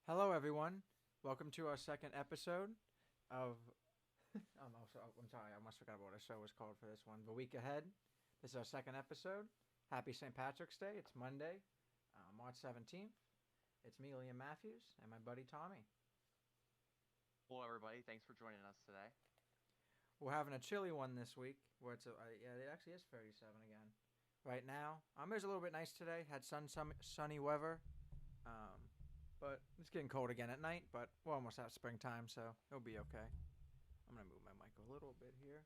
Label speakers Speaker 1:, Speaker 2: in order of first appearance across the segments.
Speaker 1: Hello, everyone. Welcome to our second episode of. I'm sorry, I almost forgot what our show was called for this one. The week ahead. This is our second episode. Happy St. Patrick's Day. It's Monday, March 17th. It's me, Liam Matthews, and my buddy Tommy.
Speaker 2: Hello, everybody. Thanks for joining us today.
Speaker 1: We're having a chilly one this week. Where yeah, it actually is 37 again. Right now, it was a little bit nice today. Had sunny weather. Um, but it's getting cold again at night. But we're almost at springtime, so it'll be okay. I'm gonna move my mic a little bit here.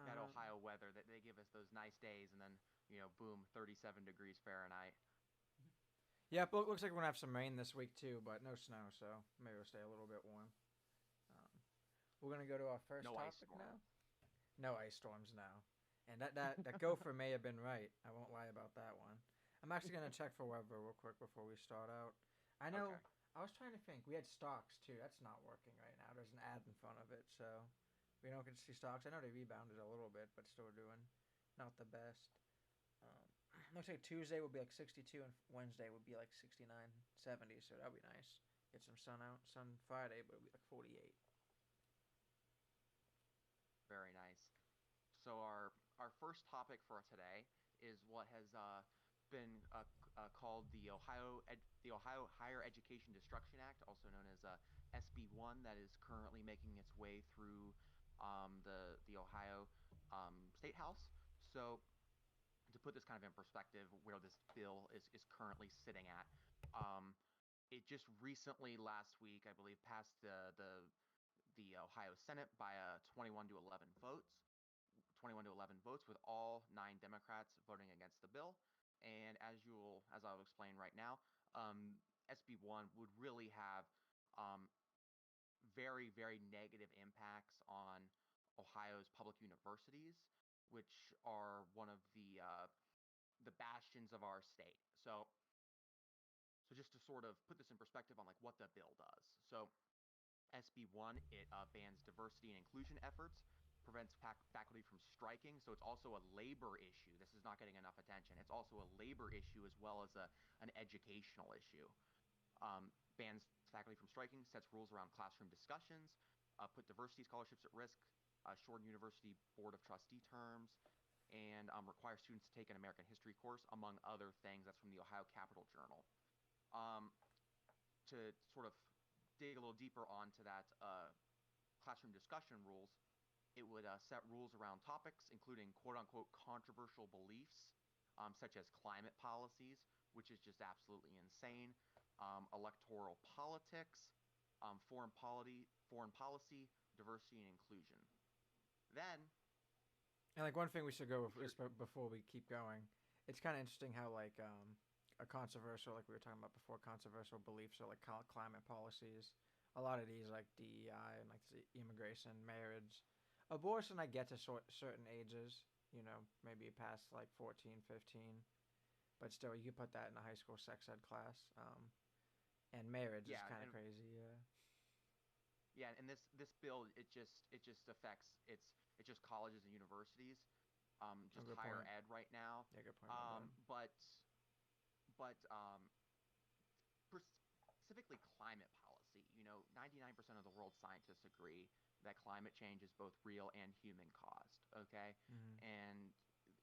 Speaker 2: That
Speaker 1: Um,
Speaker 2: Ohio weather, that they give us those nice days, and then boom, 37 degrees Fahrenheit.
Speaker 1: yeah, but looks like we're gonna have some rain this week too, but no snow, so maybe it'll stay a little bit warm. Um, we're gonna go to our first
Speaker 2: No ice
Speaker 1: topic
Speaker 2: storm.
Speaker 1: now. No ice storms now, and that gopher may have been right. I won't lie about that one. I'm actually gonna check for weather real quick before we start out. I know.
Speaker 2: Okay.
Speaker 1: I was trying to think. We had stocks too. That's not working right now. There's an ad in front of it, so we don't get to see stocks. I know they rebounded a little bit, but still doing not the best. Looks like Tuesday will be like 62 and Wednesday would be like 69, 70. So that'll be nice. Get some sun out. Sun Friday, but it'll be like 48.
Speaker 2: Very nice. So our first topic for today is what has been called the Ohio Higher Education Destruction Act, also known as SB1, that is currently making its way through the Ohio State House. So to put this kind of in perspective, where this bill is currently sitting at. Um, it just recently last week, I believe, passed the Ohio Senate by 21 to 11 votes, with all 9 Democrats voting against the bill. And as I'll explain right now, SB1 would really have um, very, very negative impacts on Ohio's public universities, which are one of the bastions of our state. So just to sort of put this in perspective on like what the bill does. So SB1, it bans diversity and inclusion efforts, prevents faculty from striking. So it's also a labor issue. This is not getting enough attention. It's also a labor issue as well as an educational issue. Bans faculty from striking, sets rules around classroom discussions, put diversity scholarships at risk, shorten university board of trustee terms, and require students to take an American history course, among other things. That's from the Ohio Capital Journal. Um, to sort of dig a little deeper onto that classroom discussion rules, it would set rules around topics, including quote unquote controversial beliefs, such as climate policies, which is just absolutely insane, electoral politics, foreign policy, diversity and inclusion. Then,
Speaker 1: And like one thing we should go with
Speaker 2: here,
Speaker 1: is before we keep going. It's kind of interesting how like a controversial, like we were talking about before, controversial beliefs or like climate policies. A lot of these like DEI and like immigration, marriage, abortion. I get to certain ages. Maybe past like 14, 15. But still, you could put that in a high school sex ed class. And marriage is
Speaker 2: yeah,
Speaker 1: kind of
Speaker 2: and
Speaker 1: crazy. Yeah.
Speaker 2: yeah, and this bill, it just affects it's just colleges and universities,
Speaker 1: Oh,
Speaker 2: just
Speaker 1: good
Speaker 2: higher
Speaker 1: point.
Speaker 2: ed right now.
Speaker 1: Yeah, good point. My bad.
Speaker 2: But specifically climate policy. 99% of the world's scientists agree that climate change is both real and human caused. Okay,
Speaker 1: Mm-hmm.
Speaker 2: and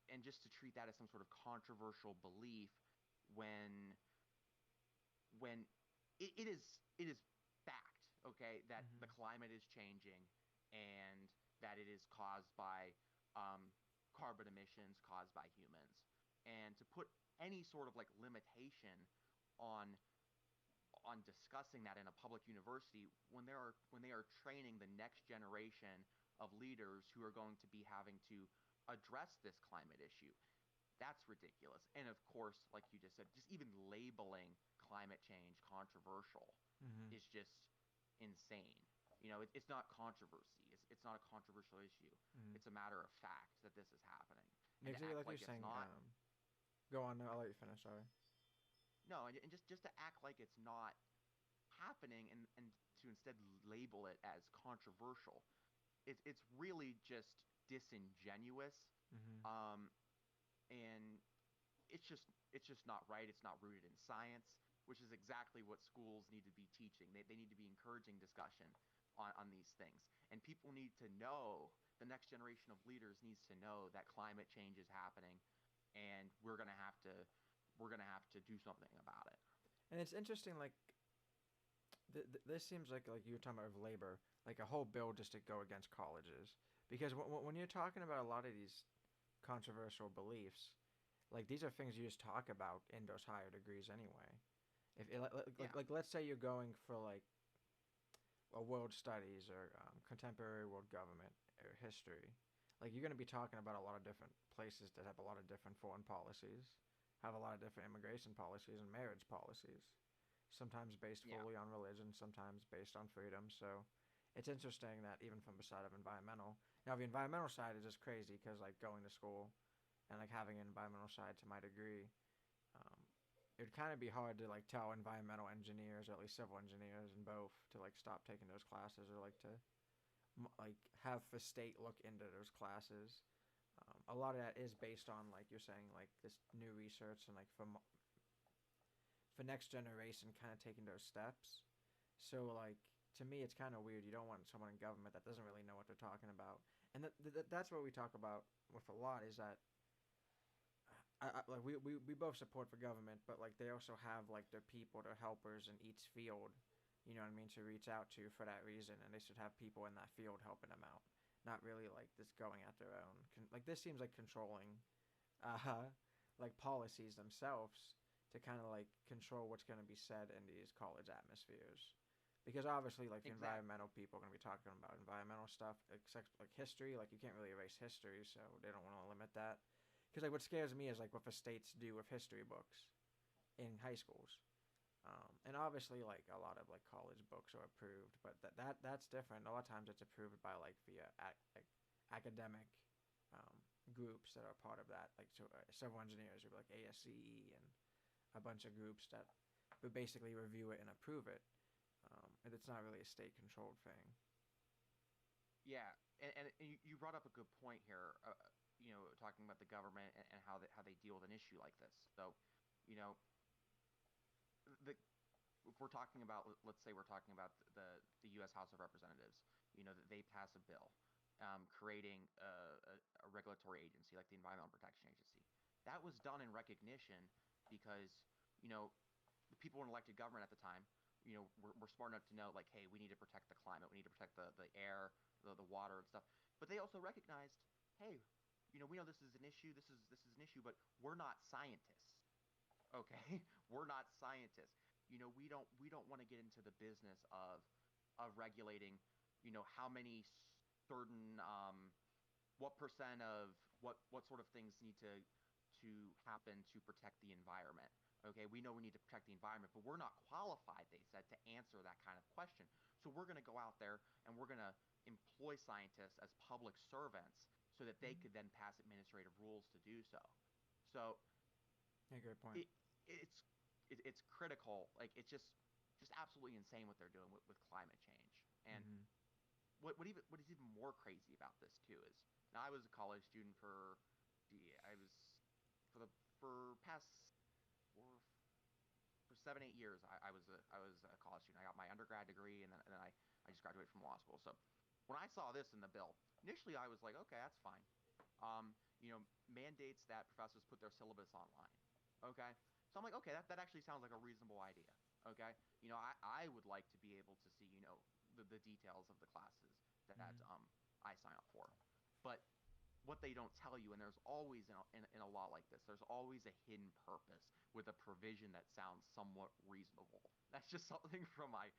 Speaker 2: and just to treat that as some sort of controversial belief when when it is fact, okay, that the
Speaker 1: Mm-hmm.
Speaker 2: climate is changing and that it is caused by um, carbon emissions caused by humans, and to put any sort of like limitation on discussing that in a public university when they are training the next generation of leaders who are going to be having to address this climate issue. That's ridiculous. And of course, like you just said, just even labeling climate change controversial
Speaker 1: Mm-hmm.
Speaker 2: is just insane. It's not controversy. It's not a controversial issue.
Speaker 1: Mm-hmm.
Speaker 2: It's a matter of fact that this is happening. And to
Speaker 1: Exactly
Speaker 2: act
Speaker 1: like you're
Speaker 2: like it's
Speaker 1: saying.
Speaker 2: not,
Speaker 1: Go on. No, I'll let you finish. Sorry.
Speaker 2: no, and just to act like it's not happening, and to instead label it as controversial, it's really just disingenuous.
Speaker 1: Mm-hmm.
Speaker 2: Um, and it's just not right. It's not rooted in science. which is exactly what schools need to be teaching. They need to be encouraging discussion on these things. And people need to know, the next generation of leaders needs to know that climate change is happening, and we're gonna have to do something about it.
Speaker 1: And it's interesting, like this seems like you were talking about with labor, like a whole bill just to go against colleges, because when you're talking about a lot of these controversial beliefs, like these are things you just talk about in those higher degrees anyway. If it,
Speaker 2: Yeah,
Speaker 1: like let's say you're going for like a world studies or contemporary world government or history, like you're going to be talking about a lot of different places that have a lot of different foreign policies, have a lot of different immigration policies and marriage policies, sometimes based
Speaker 2: yeah,
Speaker 1: fully on religion, sometimes based on freedom. So it's interesting that even from the side of environmental, now the environmental side is just crazy because like going to school and like having an environmental side to my degree, um, it would kind of be hard to like tell environmental engineers or at least civil engineers and both to like stop taking those classes or like to like have the state look into those classes. A lot of that is based on like you're saying like this new research and like for next generation kind of taking those steps. So like to me, it's kind of weird. You don't want someone in government that doesn't really know what they're talking about, and that's what we talk about with a lot is that like we both support the government, but like they also have like their people, their helpers in each field. You know what I mean? To reach out to for that reason, and they should have people in that field helping them out, not really like just going at their own. Like this seems like controlling, uh, like policies themselves to kind of like control what's going to be said in these college atmospheres. Because obviously, like the
Speaker 2: exactly.
Speaker 1: environmental people are going to be talking about environmental stuff, except like history. Like you can't really erase history, so they don't want to limit that. Because like what scares me is like what the states do with history books in high schools. And obviously, like a lot of like college books are approved, but that's different. A lot of times, it's approved by like the like academic um, groups that are part of that, like so, civil engineers or like ASCE and a bunch of groups that would basically review it and approve it. And it's not really a state controlled thing.
Speaker 2: Yeah, and you brought up a good point here. Talking about the government and how they deal with an issue like this. So, you know, the if we're talking about, let's say we're talking about the U.S. House of Representatives, that they pass a bill creating a regulatory agency like the Environmental Protection Agency. That was done in recognition because you know the people in elected government at the time, were smart enough to know like, hey, we need to protect the climate, we need to protect the air, the water and stuff. But they also recognized, hey, we know this is an issue, this is an issue, but we're not scientists. Okay, we're not scientists. We don't want to get into the business of regulating, how many certain what percent of what sort of things need to happen to protect the environment. Okay, we know we need to protect the environment, but we're not qualified, they said, to answer that kind of question. So we're going to go out there and we're going to employ scientists as public servants so that they could then pass administrative rules to do so. So
Speaker 1: Yeah, great point.
Speaker 2: it it's it's critical. Like it's just absolutely insane what they're doing with climate change. And
Speaker 1: Mm-hmm.
Speaker 2: what is even more crazy about this too is, now I was a college student for, I was for past four for 7 8 years. I was a college student. I got my undergrad degree, and then I just graduated from law school. So when I saw this in the bill, initially I was like, okay, that's fine. Mandates that professors put their syllabus online. Okay, so I'm like, okay, that actually sounds like a reasonable idea. Okay, I would like to be able to see, the details of the classes that
Speaker 1: Mm-hmm.
Speaker 2: I sign up for. But what they don't tell you, and there's always in a law like this, there's always a hidden purpose with a provision that sounds somewhat reasonable. That's just something from my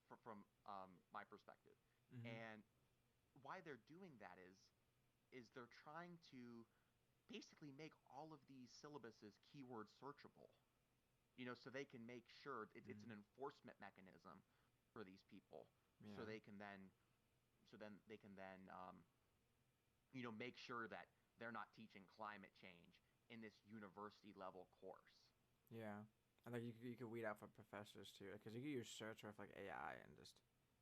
Speaker 2: perspective.
Speaker 1: Mm-hmm.
Speaker 2: And why they're doing that is they're trying to basically make all of these syllabuses keyword searchable. So they can make sure it's
Speaker 1: Mm-hmm.
Speaker 2: an enforcement mechanism for these people, so
Speaker 1: Yeah.
Speaker 2: they can then make sure that they're not teaching climate change in this university level course.
Speaker 1: Yeah. And like you could weed out for professors too, because you could use search with like AI and just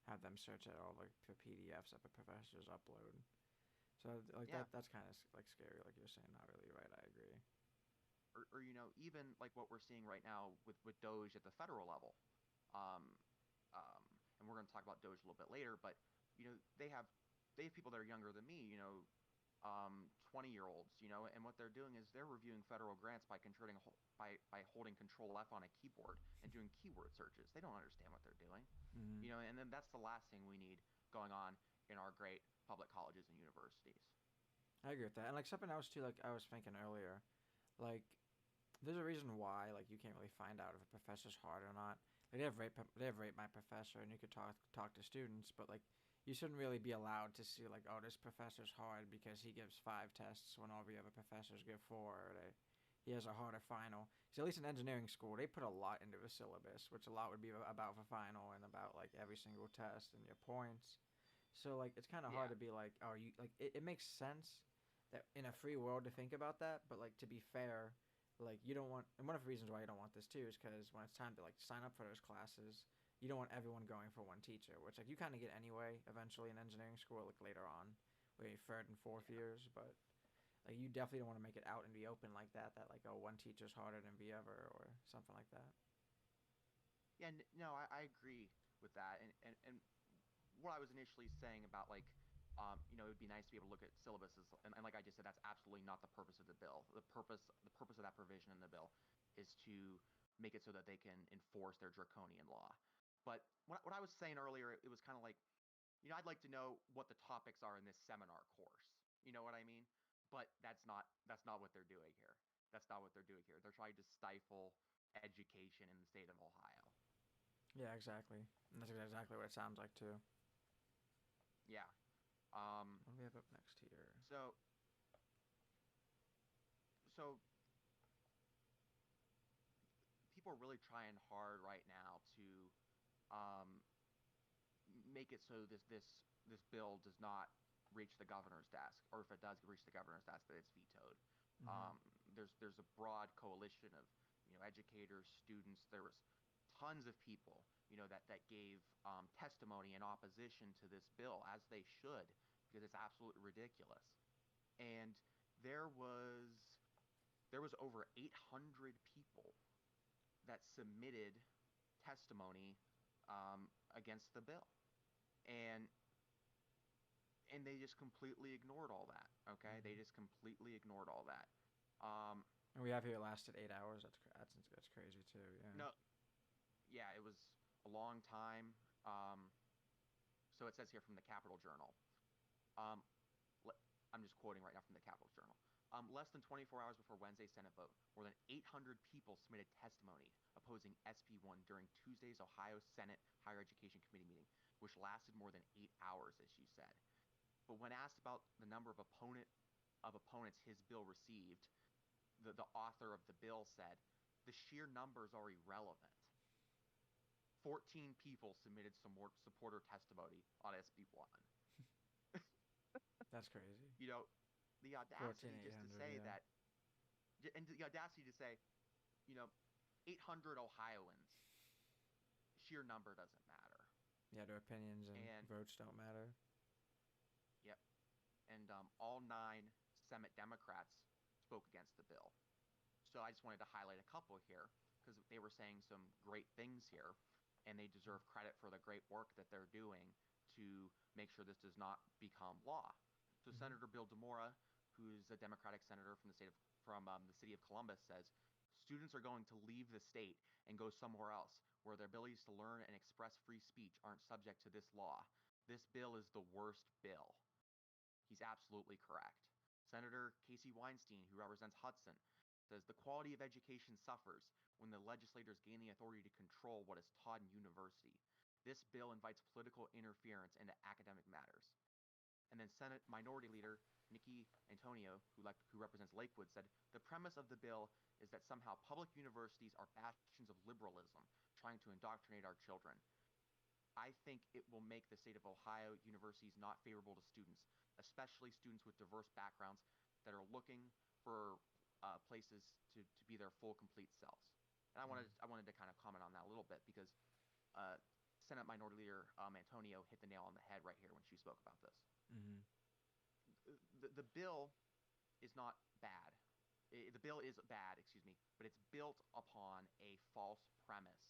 Speaker 1: have them search at all like the PDFs that the professors upload. So like
Speaker 2: Yeah,
Speaker 1: that's kind of like scary, like you're saying. Not really right. I agree.
Speaker 2: or even like what we're seeing right now with Doge at the federal level. Um, and we're going to talk about Doge a little bit later, but they have people that are younger than me, 20-year-olds, and what they're doing is they're reviewing federal grants by controlling by holding Control F on a keyboard and doing keyword searches. They don't understand what they're doing,
Speaker 1: Mm-hmm.
Speaker 2: and then that's the last thing we need going on in our great public colleges and universities.
Speaker 1: I agree with that. And like something else too, like I was thinking earlier, like there's a reason why like you can't really find out if a professor's hard or not. Like they have rate my professor, and you could talk to students, but like you shouldn't really be allowed to see like, oh, this professor's hard because he gives 5 tests when all the other professors give 4, or he has a harder final. Because at least in engineering school, they put a lot into the syllabus, which a lot would be about the final and about like every single test and your points. So like it's kind of hard
Speaker 2: Yeah,
Speaker 1: to be like, oh, you like it makes sense that in a free world to think about that, but like to be fair, like you don't want, and one of the reasons why you don't want this too is because when it's time to like sign up for those classes, you don't want everyone going for one teacher, which like you kind of get anyway eventually in engineering school, like later on, maybe third and fourth
Speaker 2: yeah,
Speaker 1: years, but like you definitely don't want to make it out in the open like that. That like, oh, one teacher's harder than the other or something like that.
Speaker 2: yeah. No, I agree with that, and what I was initially saying about like, it would be nice to be able to look at syllabuses, and like I just said, that's absolutely not the purpose of the bill. The purpose of that provision in the bill is to make it so that they can enforce their draconian law. But what I was saying earlier, it was kind of like, I'd like to know what the topics are in this seminar course. You know what I mean? But that's not what they're doing here. That's not what they're doing here. They're trying to stifle education in the state of Ohio.
Speaker 1: Yeah, exactly. And that's exactly what it sounds like too.
Speaker 2: Yeah. Um,
Speaker 1: What do we have up next here?
Speaker 2: so so people are really trying hard right now to um, make it so this bill does not reach the governor's desk, or if it does reach the governor's desk, that it's vetoed.
Speaker 1: Mm-hmm.
Speaker 2: There's a broad coalition of educators, students. There was tons of people that gave testimony in opposition to this bill, as they should, because it's absolutely ridiculous. And there was there was over 800 people that submitted testimony against the bill, and they just completely ignored all that. Okay, they
Speaker 1: Mm-hmm.
Speaker 2: just completely ignored all that. Um,
Speaker 1: And we have here lasted 8 hours. That's crazy too. Yeah.
Speaker 2: no, yeah, it was a long time. So it says here from the Capital Journal. Um, I'm just quoting right now from the Capital Journal. Less than 24 hours before Wednesday's Senate vote, more than 800 people submitted testimony opposing SB1 during Tuesday's Ohio Senate Higher Education Committee meeting, which lasted more than 8 hours, as she said. But when asked about the number of opponents his bill received, the author of the bill said, the sheer numbers are irrelevant. 14 people submitted some more supporter testimony on SB1.
Speaker 1: That's crazy.
Speaker 2: You know, the
Speaker 1: 14
Speaker 2: audacity just to
Speaker 1: 800.
Speaker 2: say
Speaker 1: Yeah.
Speaker 2: that, and the audacity to say, you know, 800 Ohioans, sheer number doesn't matter.
Speaker 1: Yeah. Their opinions and
Speaker 2: And,
Speaker 1: votes don't matter.
Speaker 2: yep, and all 9 Senate Democrats spoke against the bill. So I just wanted to highlight a couple here because they were saying some great things here, and they deserve credit for the great work that they're doing to make sure this does not become law. So
Speaker 1: Mm-hmm.
Speaker 2: Senator Bill DeMora, who's a Democratic senator from the city of Columbus, says students are going to leave the state and go somewhere else where their abilities to learn and express free speech aren't subject to this law. This bill is the worst bill. He's absolutely correct. Senator Casey Weinstein, who represents Hudson, says the quality of education suffers when the legislators gain the authority to control what is taught in university. This bill invites political interference into academic matters. And then Senate Minority Leader Nikki Antonio, who represents Lakewood, said the premise of the bill is that somehow public universities are bastions of liberalism, trying to indoctrinate our children. I think it will make the state of Ohio universities not favorable to students, especially students with diverse backgrounds that are looking for places to be their full, complete selves. And
Speaker 1: Mm-hmm.
Speaker 2: I wanted to kind of comment on that a little bit because uh, Senate Minority Leader Antonio hit the nail on the head right here when she spoke about this.
Speaker 1: Mm-hmm.
Speaker 2: The bill is not bad. The bill is bad, excuse me, but it's built upon a false premise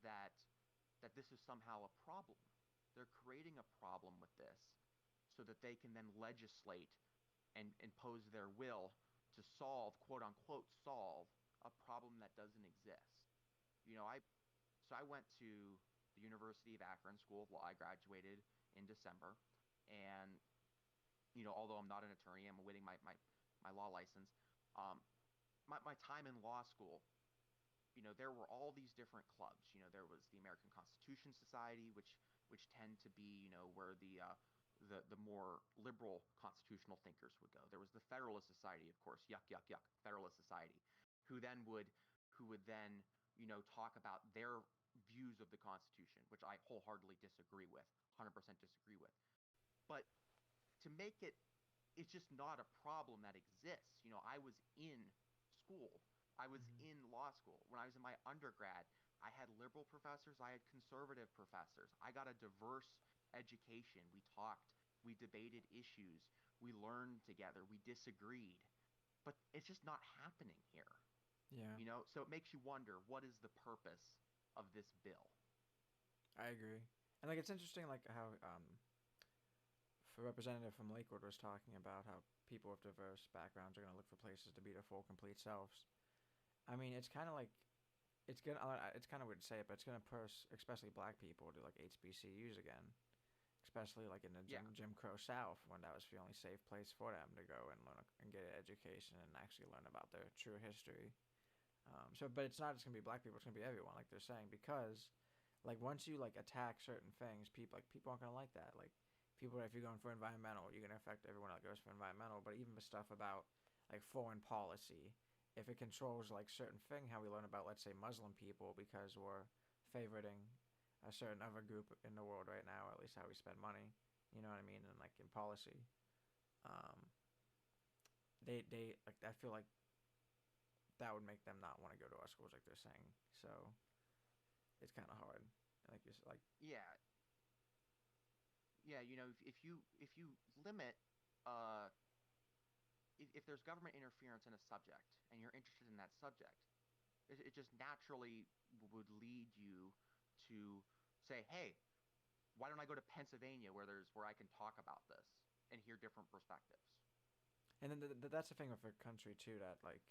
Speaker 2: that this is somehow a problem. They're creating a problem with this so that they can then legislate and impose their will to solve, quote unquote, solve a problem that doesn't exist. I went to the University of Akron School of Law. I graduated in December, and although I'm not an attorney, I'm awaiting my law license. Um, my time in law school, there were all these different clubs. There was the American Constitution Society, which tend to be, where the more liberal constitutional thinkers would go. There was the Federalist Society, of course, yuck, yuck, yuck, Federalist Society, who then would talk about their views of the Constitution, which I wholeheartedly disagree with, 100% disagree with. But to make it, it's just not a problem that exists. I was in school. I was
Speaker 1: Mm-hmm.
Speaker 2: in law school. When I was in my undergrad, I had liberal professors, I had conservative professors. I got a diverse education. We talked, we debated issues, we learned together, we disagreed. But it's just not happening here.
Speaker 1: Yeah,
Speaker 2: So it makes you wonder, what is the purpose of this bill?
Speaker 1: I agree. And like it's interesting, like how the representative from Lakewood was talking about how people with diverse backgrounds are going to look for places to be their full, complete selves. I mean, it's kind of like it's gonna. It's kind of weird to say it, but it's gonna push, especially black people, to like HBCUs again. Especially like in the
Speaker 2: Yeah,
Speaker 1: Jim Crow South, when that was the only safe place for them to go and learn and get an education and actually learn about their true history. But it's not just gonna be black people; it's gonna be everyone, like they're saying, because like once you like attack certain things, people aren't gonna like that. Like people, if you're going for environmental, you're gonna affect everyone that goes for environmental. But even the stuff about like foreign policy, if it controls like certain thing, how we learn about, let's say, Muslim people because we're favoriting a certain other group in the world right now, or at least how we spend money. You know what I mean? And like in policy, um, they like I feel like that would make them not want to go to our schools, like they're saying. So it's kind of hard. Like you're like,
Speaker 2: yeah, yeah. If you limit, uh, if there's government interference in a subject and you're interested in that subject, it just naturally would lead you to say, hey, why don't I go to Pennsylvania where I can talk about this and hear different perspectives?
Speaker 1: and then that's the thing with the country too. That like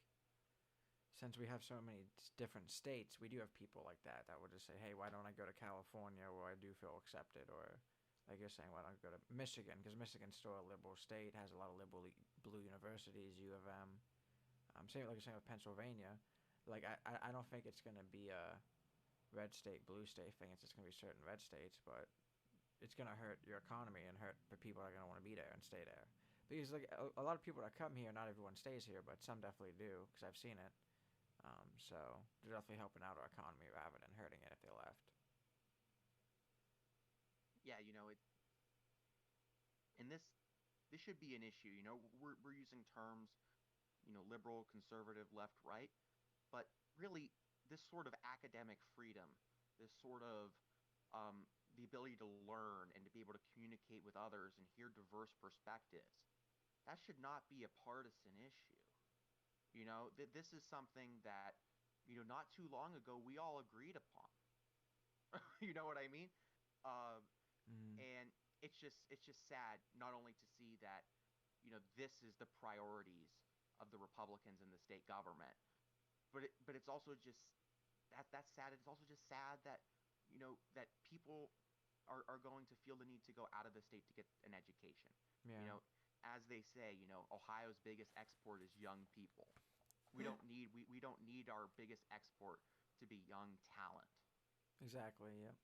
Speaker 1: since we have so many different states, we do have people like that would just say, "Hey, why don't I go to California where I do feel accepted?" Or, like you're saying, why don't I go to Michigan? Because Michigan's still a liberal state, has a lot of liberal blue universities, U of M. Same like you're saying with Pennsylvania. Like I don't think it's gonna be a red state, blue state thing. It's just gonna be certain red states, but it's gonna hurt your economy and hurt the people that are gonna want to be there and stay there. Because like a lot of people that come here, not everyone stays here, but some definitely do. Because I've seen it. So they're definitely helping out our economy rather than hurting it if they left.
Speaker 2: Yeah, and this should be an issue. We're using terms, liberal, conservative, left, right, but really this sort of academic freedom, this sort of the ability to learn and to be able to communicate with others and hear diverse perspectives, that should not be a partisan issue. This is something that, not too long ago we all agreed upon. You know what I mean? Uh,
Speaker 1: Mm,
Speaker 2: and it's just sad not only to see that, this is the priorities of the Republicans in the state government, but it's also just that's sad. It's also just sad that that people are going to feel the need to go out of the state to get an education. You
Speaker 1: yeah,
Speaker 2: know, as they say, Ohio's biggest export is young people. We don't need our biggest export to be young talent.
Speaker 1: exactly. Yep.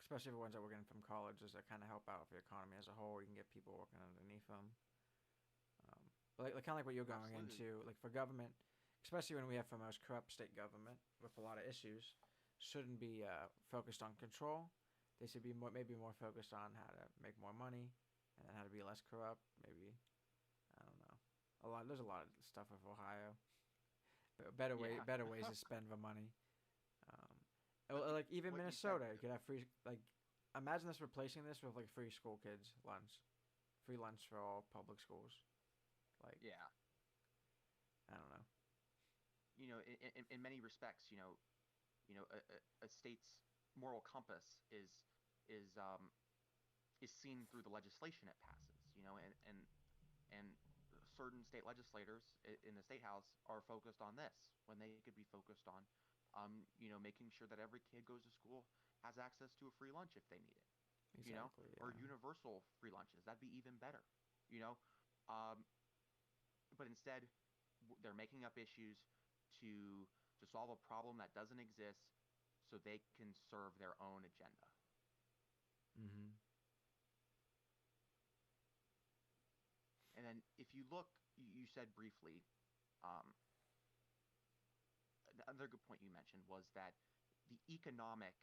Speaker 1: Especially the ones that we're getting from colleges that kind of help out the economy as a whole. You can get people working underneath them. Like kind of like what you're going
Speaker 2: Absolutely.
Speaker 1: into, like for government, especially when we have the most corrupt state government with a lot of issues, shouldn't be focused on control. They should be maybe more focused on how to make more money and how to be less corrupt. Maybe I don't know. There's a lot of stuff with Ohio.
Speaker 2: Yeah.
Speaker 1: Better ways to spend the money. Um,
Speaker 2: But
Speaker 1: like even
Speaker 2: what you said,
Speaker 1: Minnesota, you could have free like. Imagine this replacing this with like free school kids lunch, free lunch for all public schools. Like
Speaker 2: yeah.
Speaker 1: I don't know.
Speaker 2: In many respects, a state's moral compass is is seen through the legislation it passes. And certain state legislators in the state house are focused on this when they could be focused on, making sure that every kid goes to school, has access to a free lunch if they need it,
Speaker 1: Exactly.
Speaker 2: or
Speaker 1: Yeah.
Speaker 2: universal free lunches. That'd be even better, you know. Um, but instead, they're making up issues to solve a problem that doesn't exist, so they can serve their own agenda.
Speaker 1: Mhm.
Speaker 2: And then, if you look, you said briefly, um, another good point you mentioned was that the economic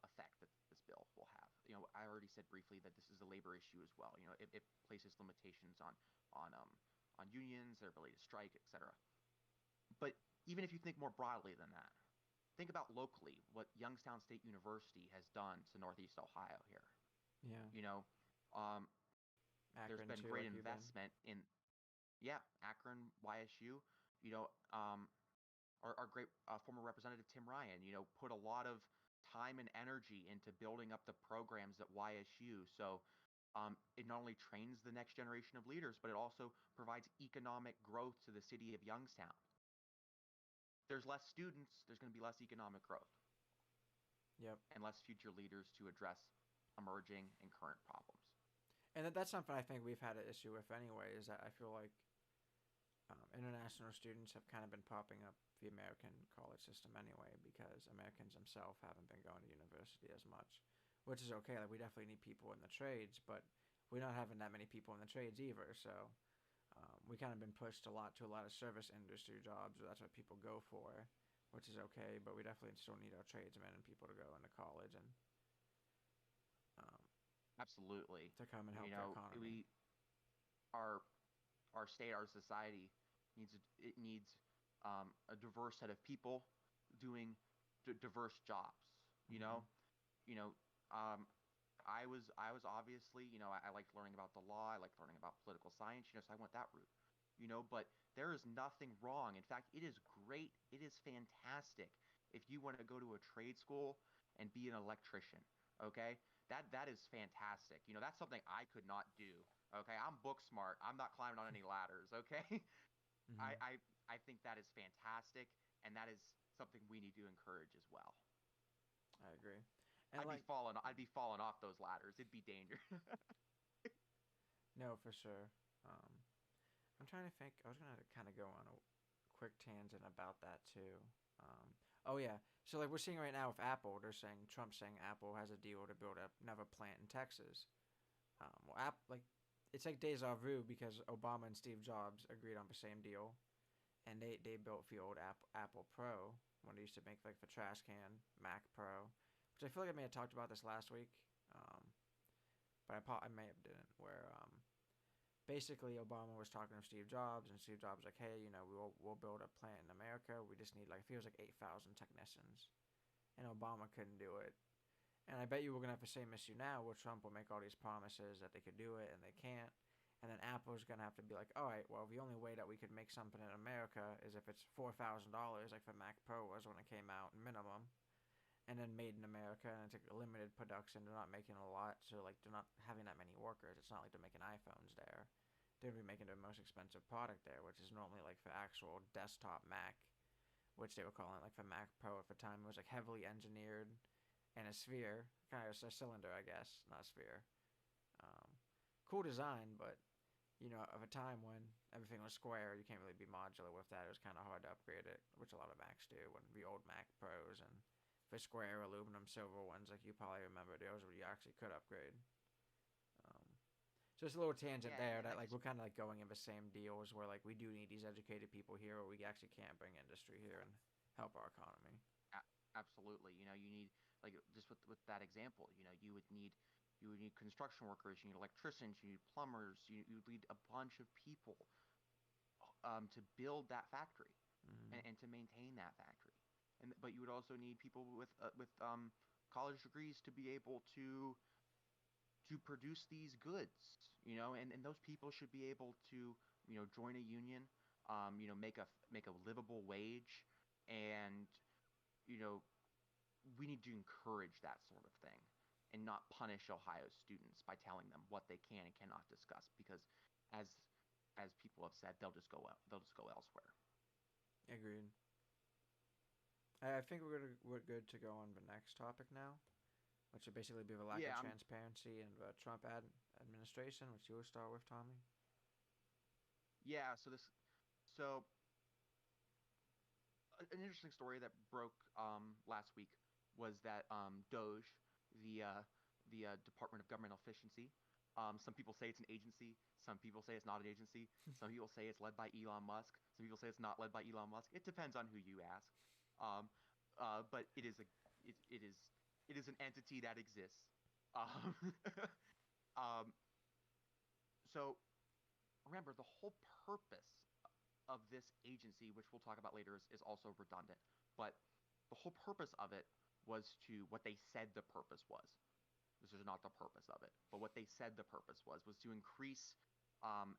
Speaker 2: effect that this bill will have. I already said briefly that this is a labor issue as well. It places limitations on um, on unions, their ability to strike, etc. But even if you think more broadly than that, think about locally what Youngstown State University has done to Northeast Ohio here.
Speaker 1: Yeah.
Speaker 2: You know, um, there's
Speaker 1: Akron
Speaker 2: been
Speaker 1: too,
Speaker 2: great
Speaker 1: like you've been.
Speaker 2: investment in, yeah, Akron, YSU. You know, um, our great former representative Tim Ryan, put a lot of time and energy into building up the programs at YSU. So it not only trains the next generation of leaders, but it also provides economic growth to the city of Youngstown. There's less students, there's going to be less economic growth
Speaker 1: Yep.
Speaker 2: and less future leaders to address emerging and current problems.
Speaker 1: And that's something I think we've had an issue with anyway. Is that I feel like international students have kind of been popping up the American college system anyway because Americans themselves haven't been going to university as much, which is okay. Like we definitely need people in the trades, but we're not having that many people in the trades either. So we kind of been pushed a lot of service industry jobs. That's what people go for, which is okay. But we definitely still need our tradesmen and people to go into college and um,
Speaker 2: Absolutely.
Speaker 1: to come and
Speaker 2: You
Speaker 1: help the
Speaker 2: know,
Speaker 1: economy.
Speaker 2: we our our state, our society needs a diverse set of people doing diverse jobs. You
Speaker 1: Mm-hmm.
Speaker 2: know, you know, um, I was obviously, I liked learning about the law. I liked learning about political science. So I went that route. But there is nothing wrong. In fact, it is great. It is fantastic if you want to go to a trade school and be an electrician. Okay, that is fantastic. That's something I could not do. Okay, I'm book smart. I'm not climbing on any ladders. Okay, I
Speaker 1: Mm-hmm.
Speaker 2: I I think that is fantastic, and that is something we need to encourage as well.
Speaker 1: I agree. And like,
Speaker 2: I'd be falling off those ladders. It'd be dangerous.
Speaker 1: no, for sure. Um, I'm trying to think. I was gonna kind of go on a quick tangent about that too. Um, oh yeah. So like we're seeing right now with Apple, they're saying Trump's saying Apple has a deal to build another plant in Texas. Well, like it's like deja vu because Obama and Steve Jobs agreed on the same deal, and they built the old Apple Pro when they used to make like the trash can Mac Pro, which I feel like I may have talked about this last week. Um, but I may have didn't. Where basically Obama was talking to Steve Jobs, and Steve Jobs was like, hey, we'll build a plant in America. We just need like it feels like 8,000 technicians, and Obama couldn't do it. And I bet you we're gonna have the same issue now, where Trump will make all these promises that they could do it and they can't. And then Apple's gonna have to be like, all right, well, the only way that we could make something in America is if it's $4,000, like the Mac Pro was when it came out, minimum, and then made in America, and it's like limited production. They're not making a lot, so like they're not having that many workers. It's not like they're making iPhones there. They'd be making the most expensive product there, which is normally like for actual desktop Mac, which they were calling like the Mac Pro at the time. It was like heavily engineered and a sphere, kind of a cylinder, I guess, not a sphere. Um, cool design, but of a time when everything was square, you can't really be modular with that. It was kind of hard to upgrade it, which a lot of Macs do. When the old Mac Pros and the square aluminum silver ones, like you probably remember, those where you actually could upgrade. Um, so it's a little tangent
Speaker 2: Yeah,
Speaker 1: there
Speaker 2: and
Speaker 1: that
Speaker 2: I
Speaker 1: like
Speaker 2: just
Speaker 1: we're kind of like going in the same deals where like we do need these educated people here, or we actually can't bring industry here and help our economy.
Speaker 2: absolutely. You need, like, just with that example. You would need construction workers, you need electricians, you need plumbers, you need a bunch of people to build that factory
Speaker 1: Mm-hmm.
Speaker 2: and to maintain that factory. But you would also need people with college degrees to be able to produce these goods. And those people should be able to join a union, make a livable wage, and you know we need to encourage that sort of thing and not punish Ohio students by telling them what they can and cannot discuss because as people have said, they'll just go elsewhere.
Speaker 1: Agreed. I think we're good to go on the next topic now, which would basically be the lack of
Speaker 2: Yeah,
Speaker 1: transparency in the Trump administration, which you will start with, Tommy.
Speaker 2: yeah. So an interesting story that broke last week was that Doge, the Department of Government Efficiency. Some people say it's an agency. Some people say it's not an agency. Some people say it's led by Elon Musk. Some people say it's not led by Elon Musk. It depends on who you ask. Um, but it is it is an entity that exists. Um, um, so remember, the whole purpose of this agency, which we'll talk about later, is also redundant. But the whole purpose of it was to what they said the purpose was. This is not the purpose of it, but what they said the purpose was to increase um,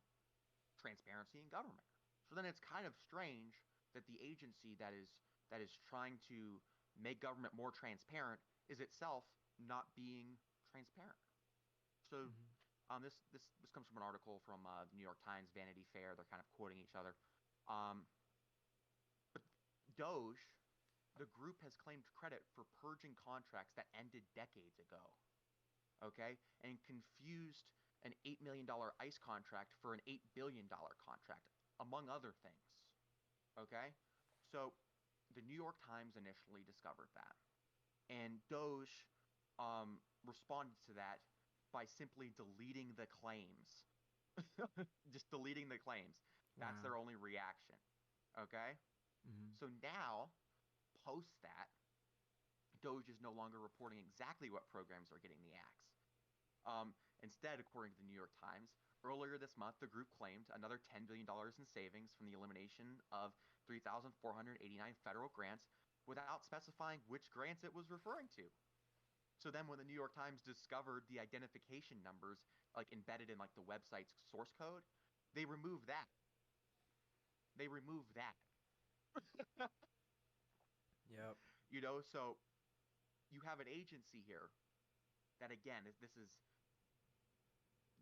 Speaker 2: transparency in government. So then it's kind of strange that the agency that is trying to make government more transparent is itself not being transparent. So
Speaker 1: Mm-hmm.
Speaker 2: this comes from an article from the New York Times, Vanity Fair. They're kind of quoting each other. Um, but Doge, the group has claimed credit for purging contracts that ended decades ago. Okay, and confused an $8 million ICE contract for an $8 billion contract, among other things. Okay, so the New York Times initially discovered that, and Doge responded to that by simply deleting the claims. Just deleting the claims. That's
Speaker 1: Wow.
Speaker 2: their only reaction. Okay?
Speaker 1: Mm-hmm.
Speaker 2: So now, post that, Doge is no longer reporting exactly what programs are getting the axe. Instead, according to the New York Times, earlier this month, the group claimed another $10 billion in savings from the elimination of 3,489 federal grants without specifying which grants it was referring to. So then when the New York Times discovered the identification numbers like embedded in like the website's source code, they removed that. They removed that.
Speaker 1: Yep.
Speaker 2: So you have an agency here that again, this is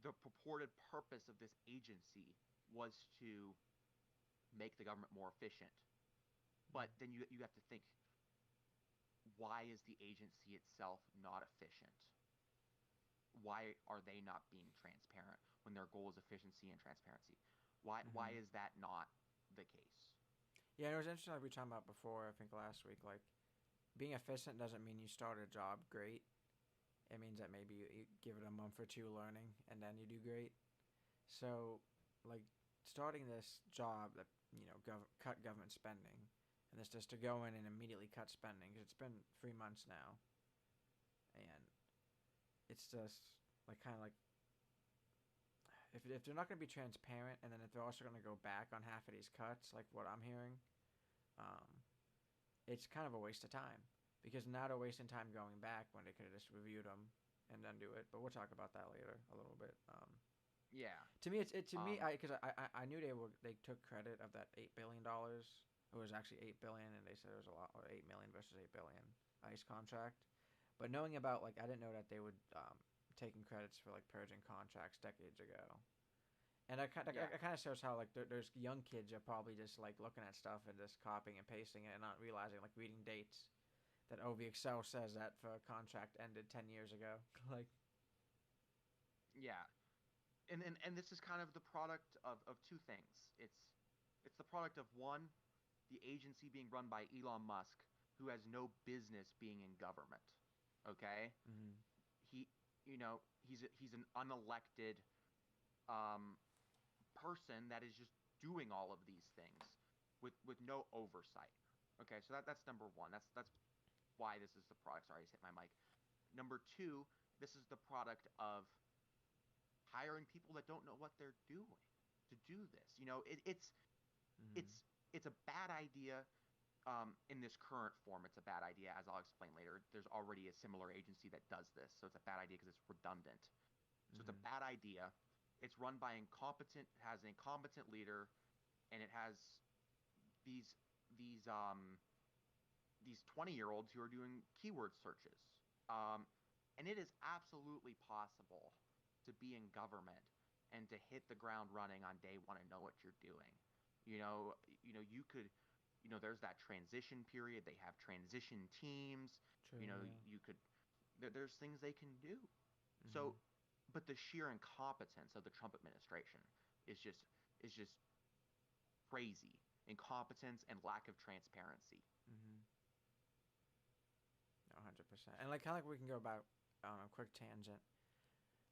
Speaker 2: the purported purpose of this agency was to make the government more efficient. But then you have to think, why is the agency itself not efficient? Why are they not being transparent when their goal is efficiency and transparency? Why
Speaker 1: Mm-hmm.
Speaker 2: is that not the case?
Speaker 1: Yeah, it was interesting like we were talking about before, I think last week, like being efficient doesn't mean you start a job great. It means that maybe you give it a month or two learning and then you do great. So, like starting this job that cut government spending, and this just to go in and immediately cut spending because it's been 3 months now, and it's just like kind of like if they're not going to be transparent, and then if they're also going to go back on half of these cuts, like what I'm hearing, um, it's kind of a waste of time because now they're wasting time going back when they could have just reviewed them and then do it. But we'll talk about that later a little bit.
Speaker 2: Yeah.
Speaker 1: To me, it's it to me
Speaker 2: Um,
Speaker 1: because I knew they took credit of that $8 billion. It was actually 8 billion, and they said it was a lot, or 8 million versus 8 billion ICE contract. But knowing about like I didn't know that they would taking credits for like purging contracts decades ago. And
Speaker 2: yeah.
Speaker 1: that kind of shows how like there's young kids are probably just like looking at stuff and just copying and pasting it and not realizing like reading dates that the Excel says that for a contract ended 10 years ago. Like
Speaker 2: Yeah. And this is kind of the product of two things. It's the product of one, the agency being run by Elon Musk, who has no business being in government. Okay?
Speaker 1: mm-hmm.
Speaker 2: He he's an unelected um person that is just doing all of these things with no oversight. Okay, so that's number one. That's why this is the product. Sorry, I just hit my mic. Number two, this is the product of hiring people that don't know what they're doing to do this.
Speaker 1: Mm-hmm.
Speaker 2: It's it's a bad idea. In this current form, it's a bad idea, as I'll explain later. There's already a similar agency that does this, so it's a bad idea because it's redundant. So it's a
Speaker 1: Mm-hmm.
Speaker 2: bad idea. It's run by incompetent, has an incompetent leader, and it has these these um these 20-year-olds who are doing keyword searches. Um, and it is absolutely possible to be in government and to hit the ground running on day one and know what you're doing. You know, you could, there's that transition period. They have transition teams.
Speaker 1: True.
Speaker 2: You know,
Speaker 1: Yeah.
Speaker 2: you could, there's things they can do.
Speaker 1: Mhm.
Speaker 2: So, but the sheer incompetence of the Trump administration is just crazy. Incompetence and lack of transparency.
Speaker 1: Mhm. 100%. And like kind of like we can go about on a quick tangent.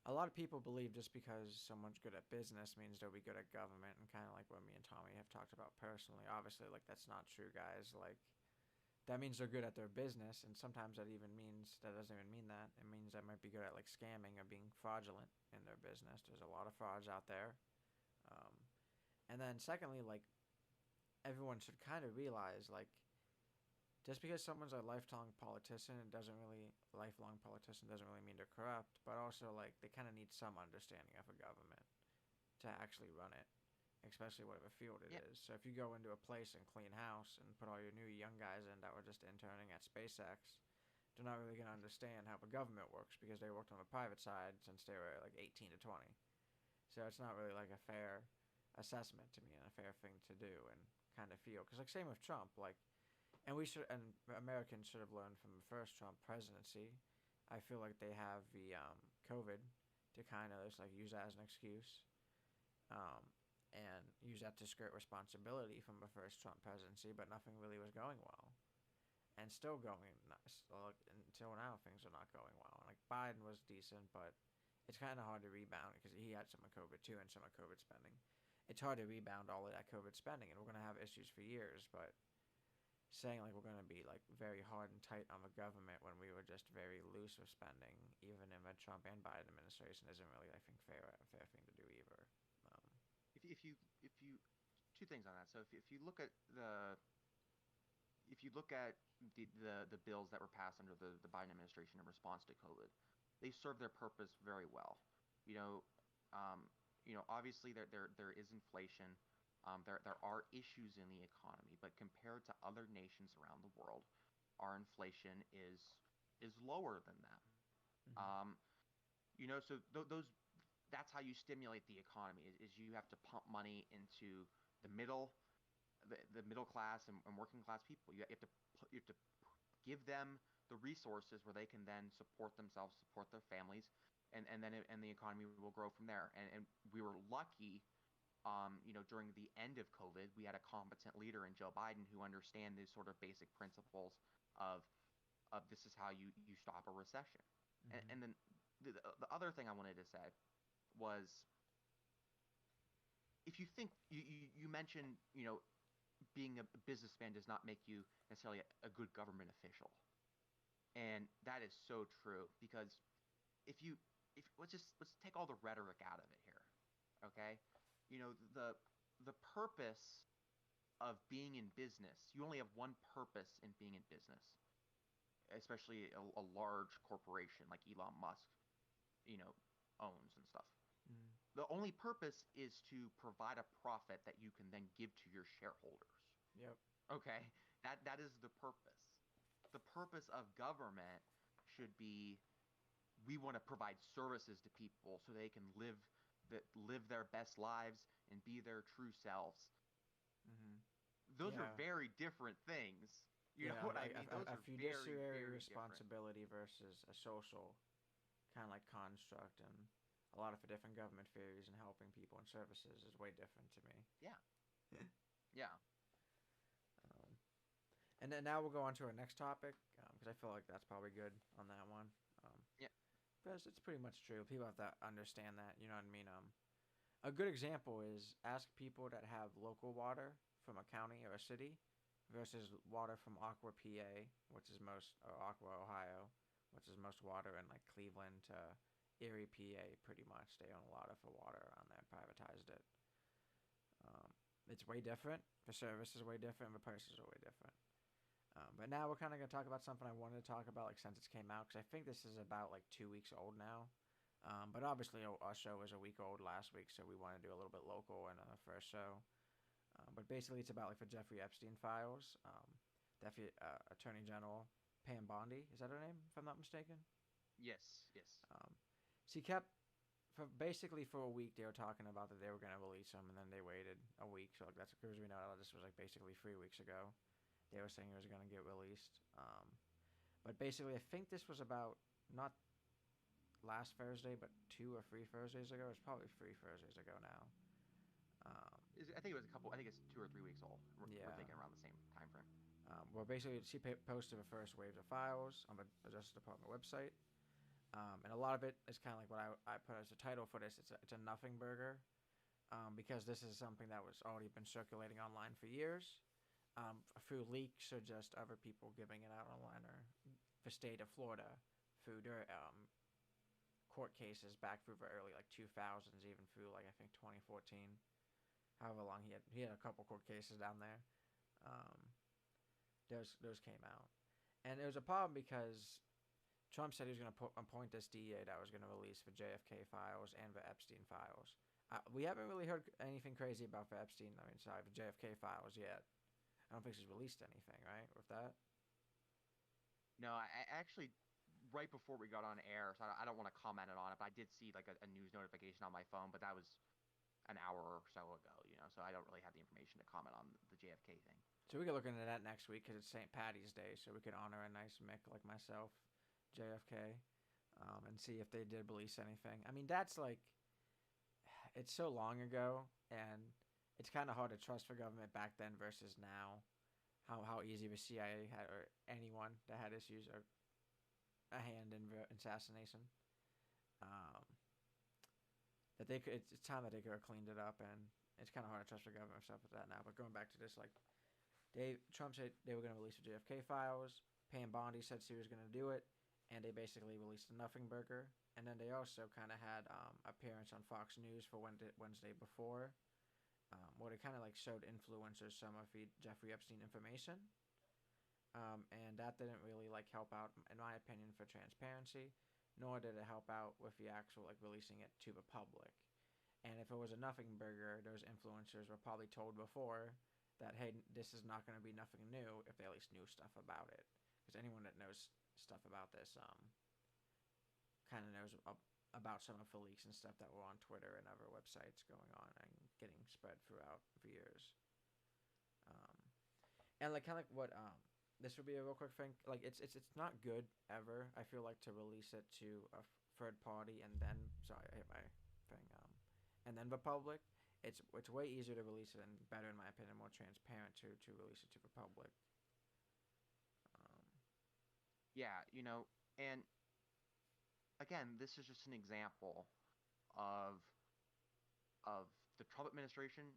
Speaker 1: A lot of people believe just because someone's good at business means they'll be good at government, and kind of like what me and Tommy have talked about personally. Obviously, like that's not true, guys. Like that means they're good at their business, and sometimes that doesn't even mean that. It means they might be good at like scamming or being fraudulent in their business. There's a lot of frauds out there. Um, and then secondly, like everyone should kind of realize like just because someone's a lifelong politician doesn't really mean they're corrupt, but also like they kind of need some understanding of a government to actually run it, especially whatever field it
Speaker 2: Yeah,
Speaker 1: is. So if you go into a place and clean house and put all your new young guys in that were just interning at SpaceX, they're not really going to understand how the government works because they worked on the private side since they were like 18 to 20. So it's not really like a fair assessment to me and a fair thing to do and kind of feel. Because like same with Trump, like and Americans should have learned from the first Trump presidency. I feel like they have the COVID to kind of just like use that as an excuse, um, and use that to skirt responsibility from the first Trump presidency. But nothing really was going well, and still going until now. Things are not going well. And like Biden was decent, but it's kind of hard to rebound because he had some of COVID too and some of COVID spending. It's hard to rebound all of that COVID spending, and we're gonna have issues for years. But saying like we're going to be like very hard and tight on the government when we were just very loose with spending, even in the Trump and Biden administration, isn't really I think fair thing to do either. Um,
Speaker 2: if you two things on that. So if you look at the if you look at the bills that were passed under the Biden administration in response to COVID, they serve their purpose very well. You know, um, obviously there is inflation. There are issues in the economy, but compared to other nations around the world, our inflation is lower than them.
Speaker 1: mm-hmm.
Speaker 2: Um, so those that's how you stimulate the economy is you have to pump money into the middle class and working class people. You have to give them the resources where they can then support themselves, support their families, and the economy will grow from there. And we were lucky, during the end of COVID, we had a competent leader in Joe Biden who understand these sort of basic principles of of this is how you stop a recession.
Speaker 1: Mm-hmm.
Speaker 2: And then the other thing I wanted to say was if you think you mentioned being a businessman does not make you necessarily a good government official. And that is so true because if you if let's take all the rhetoric out of it here. Okay? You know, the purpose of being in business, you only have one purpose in being in business, especially a large corporation like Elon Musk, you know, owns and stuff.
Speaker 1: Mm-hmm.
Speaker 2: The only purpose is to provide a profit that you can then give to your shareholders.
Speaker 1: Yep.
Speaker 2: Okay? That is the purpose. The purpose of government should be we want to provide services to people so they can live their best lives and be their true selves.
Speaker 1: Mm-hmm.
Speaker 2: Those are
Speaker 1: Yeah.
Speaker 2: very different things. You know
Speaker 1: Yeah.
Speaker 2: what I
Speaker 1: Like
Speaker 2: mean? Those
Speaker 1: a
Speaker 2: are very,
Speaker 1: fiduciary
Speaker 2: very different.
Speaker 1: responsibility versus a social kind of like construct, and a lot of the different government theories and helping people and services is way different to me.
Speaker 2: Yeah. Yeah.
Speaker 1: um, and then now we'll go on to our next topic because I feel like that's probably good on that one. Um,
Speaker 2: Yeah.
Speaker 1: because it's pretty much true. People have to understand that. You know what I mean? A good example is ask people that have local water from a county or a city versus water from Aqua PA, which is or Aqua Ohio, which is most water in like Cleveland to Erie PA. Pretty much, they own a lot of the water around there, privatized it. Um, it's way different. The service is way different. The prices are way different. But now we're kind of going to talk about something I wanted to talk about like since it's came out because I think this is about like 2 weeks old now. But obviously our show was a week old last week, so we want to do a little bit local in our first show. But basically, it's about like the Jeffrey Epstein files. Attorney General Pam Bondi, is that her name? If I'm not mistaken.
Speaker 2: Yes, yes.
Speaker 1: She kept for basically for a week they were talking about that they were gonna release him, and then they waited a week. So like that's because we know this was like basically 3 weeks ago. They were saying he was gonna get released. But basically, I think this was about not last Thursday, but 2 or 3 Thursdays ago. It's probably 3 Thursdays ago now. Um,
Speaker 2: I think it was a couple. I think it's 2 or 3 weeks old. We're
Speaker 1: yeah.
Speaker 2: thinking around the same time frame.
Speaker 1: Well, basically, she posted the first wave of files on the Justice Department website. And a lot of it is kind of like what I put as a title for this. It's a nothing burger, because this is something that was already been circulating online for years, through leaks or just other people giving it out online, or the state of Florida through their court cases back through the early like 2000s, even through like I think 2014. However long he had a couple court cases down there. Um, those came out, and it was a problem because Trump said he was going to appoint this DEA that was going to release the JFK files and the Epstein files. We haven't really heard anything crazy about the the JFK files yet. I don't think she's released anything, right, with that?
Speaker 2: No, I actually, right before we got on air, so I don't want to comment on it, but I did see like a news notification on my phone, but that was an hour or so ago, so I don't really have the information to comment on the JFK thing.
Speaker 1: So we could look into that next week because it's St. Patty's Day, so we could honor a nice Mick like myself, JFK, and see if they did release anything. I mean, that's like, it's so long ago, and it's kind of hard to trust the government back then versus now. How easy the CIA had, or anyone that had issues, or a hand in the assassination. Um, that they could, it's time that they could have cleaned it up, and it's kind of hard to trust the government stuff with that now. But going back to this, like, Trump said they were going to release the JFK files. Pam Bondi said she was going to do it, and they basically released the Nothing Burger. And then they also kind of had appearance on Fox News for Wednesday before, where they kind of like showed influencers some of the Jeffrey Epstein information, and that didn't really like help out, in my opinion, for transparency, nor did it help out with the actual like releasing it to the public. And if it was a Nothing Burger, those influencers were probably told before that hey, this is not going to be nothing new if they at least knew stuff about it, because anyone that knows stuff about this kind of knows about some of the leaks and stuff that were on Twitter and other websites going on and getting spread throughout the years. Um, and like kind of like what this would be a real quick thing. Like it's not good ever. I feel like to release it to a third party and then sorry I hit my thing and then the public. It's way easier to release it and better in my opinion, more transparent to release it to the public. Um,
Speaker 2: Yeah, and again, this is just an example of of the Trump administration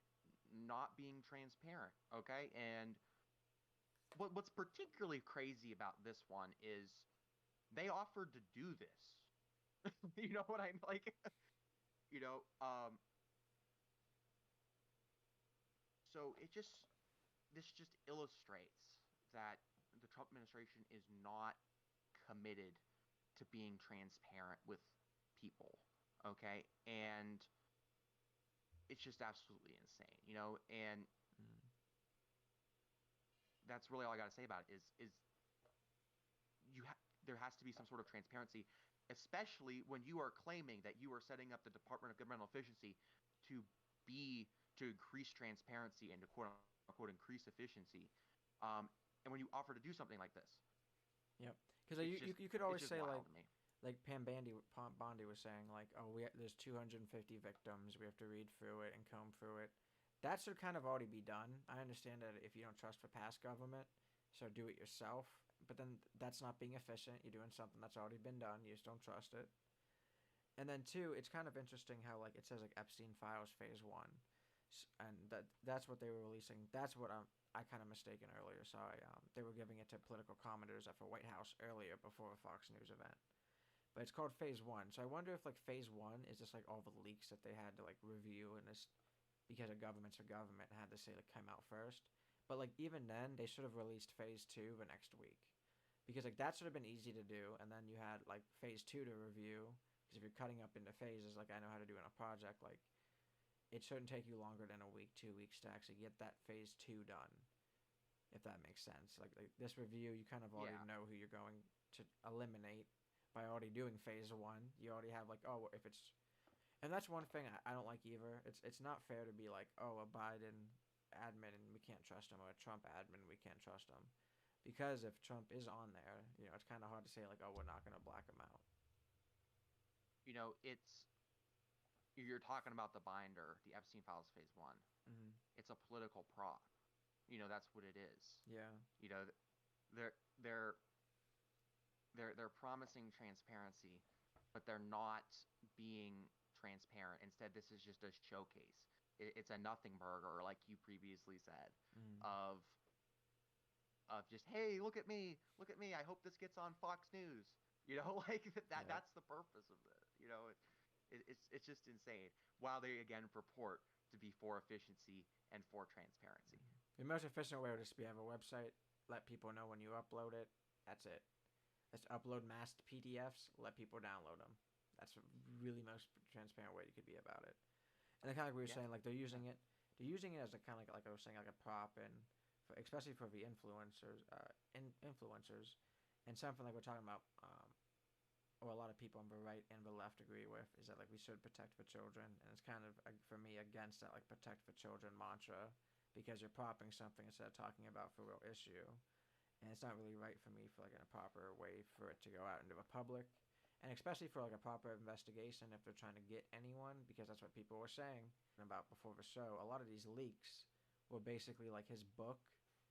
Speaker 2: not being transparent. Okay, and what's particularly crazy about this one is they offered to do this. You know what I'm like? you know, um, so this just illustrates that the Trump administration is not committed to being transparent with people. Okay, and it's just absolutely insane. And
Speaker 1: mm,
Speaker 2: that's really all I got to say about it is there has to be some sort of transparency, especially when you are claiming that you are setting up the Department of Governmental Efficiency to be to increase transparency and to quote unquote increase efficiency. And when you offer to do something like this,
Speaker 1: yep. Because
Speaker 2: it's
Speaker 1: you could always
Speaker 2: just
Speaker 1: say
Speaker 2: wild to me.
Speaker 1: like Bondi was saying, like, oh, there's 250 victims. We have to read through it and comb through it. That should kind of already be done. I understand that if you don't trust the past government, so do it yourself. But then that's not being efficient. You're doing something that's already been done. You just don't trust it. And then two, it's kind of interesting how like it says like Epstein Files Phase One, and that's what they were releasing. That's what I kind of mistaken earlier. Sorry, they were giving it to political commenters at the White House earlier before a Fox News event. But it's called Phase One. So I wonder if like Phase One is just like all the leaks that they had to like review, and this because a government's a government had to say like come out first. But like even then, they should have released Phase Two the next week, because like that should have been easy to do, and then you had like Phase Two to review. Because if you're cutting up into phases, like I know how to do in a project, like it shouldn't take you longer than a week, 2 weeks to actually get that phase two done. If that makes sense, like this review, you kind of already
Speaker 2: Yeah.
Speaker 1: know who you're going to eliminate by already doing phase one. You already have like, oh, if it's, and that's one thing I don't like either. It's not fair to be like, oh, a Biden admin and we can't trust him, or a Trump admin we can't trust him, because if Trump is on there, it's kind of hard to say like, oh, we're not gonna black him out.
Speaker 2: It's you're talking about the binder, the Epstein Files Phase One.
Speaker 1: Mm-hmm.
Speaker 2: It's a political prop. That's what it is.
Speaker 1: Yeah.
Speaker 2: You know, they're they're they're promising transparency, but they're not being transparent. Instead, this is just a showcase. It's a nothing burger, like you previously said,
Speaker 1: Mm-hmm.
Speaker 2: of just, hey, look at me. I hope this gets on Fox News. Like that.
Speaker 1: Yep.
Speaker 2: That's the purpose of it. It's just insane. While they again purport to be for efficiency and for transparency.
Speaker 1: The most efficient way would just be have a website, let people know when you upload it. That's it. Just upload masked PDFs, let people download them. That's a really most transparent way you could be about it. And kind of like we were
Speaker 2: Yeah,
Speaker 1: saying, like they're using it as a kind of like I was saying, like a prop, and especially for the influencers, and something like we're talking about, or a lot of people on the right and the left agree with, is that like we should protect the children, and it's kind of for me against that like protect the children mantra, because you're propping something instead of talking about the real issue, and it's not really right for me for like in a proper way for it to go out into the public, and especially for like a proper investigation if they're trying to get anyone, because that's what people were saying about before the show. A lot of these leaks were basically like his book,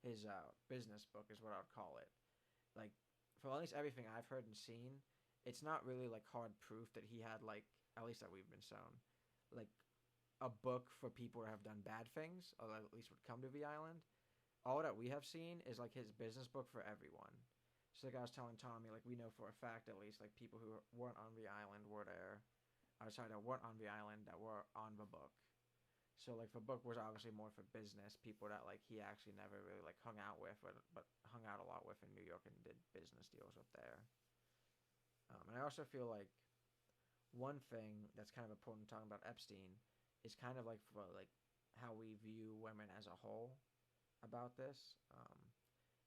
Speaker 1: his business book is what I would call it. Like for at least everything I've heard and seen, it's not really like hard proof that he had like, at least that we've been shown, like a book for people who have done bad things, or at least would come to the island. All that we have seen is like his business book for everyone. So like I was telling Tommy, like we know for a fact at least like people who weren't on the island were there. I sorry, that weren't on the island that were on the book. So like the book was obviously more for business people that like he actually never really like hung out with, but hung out a lot with in New York and did business deals with there. And I also feel like one thing that's kind of important talking about Epstein is kind of like for like how we view women as a whole about this,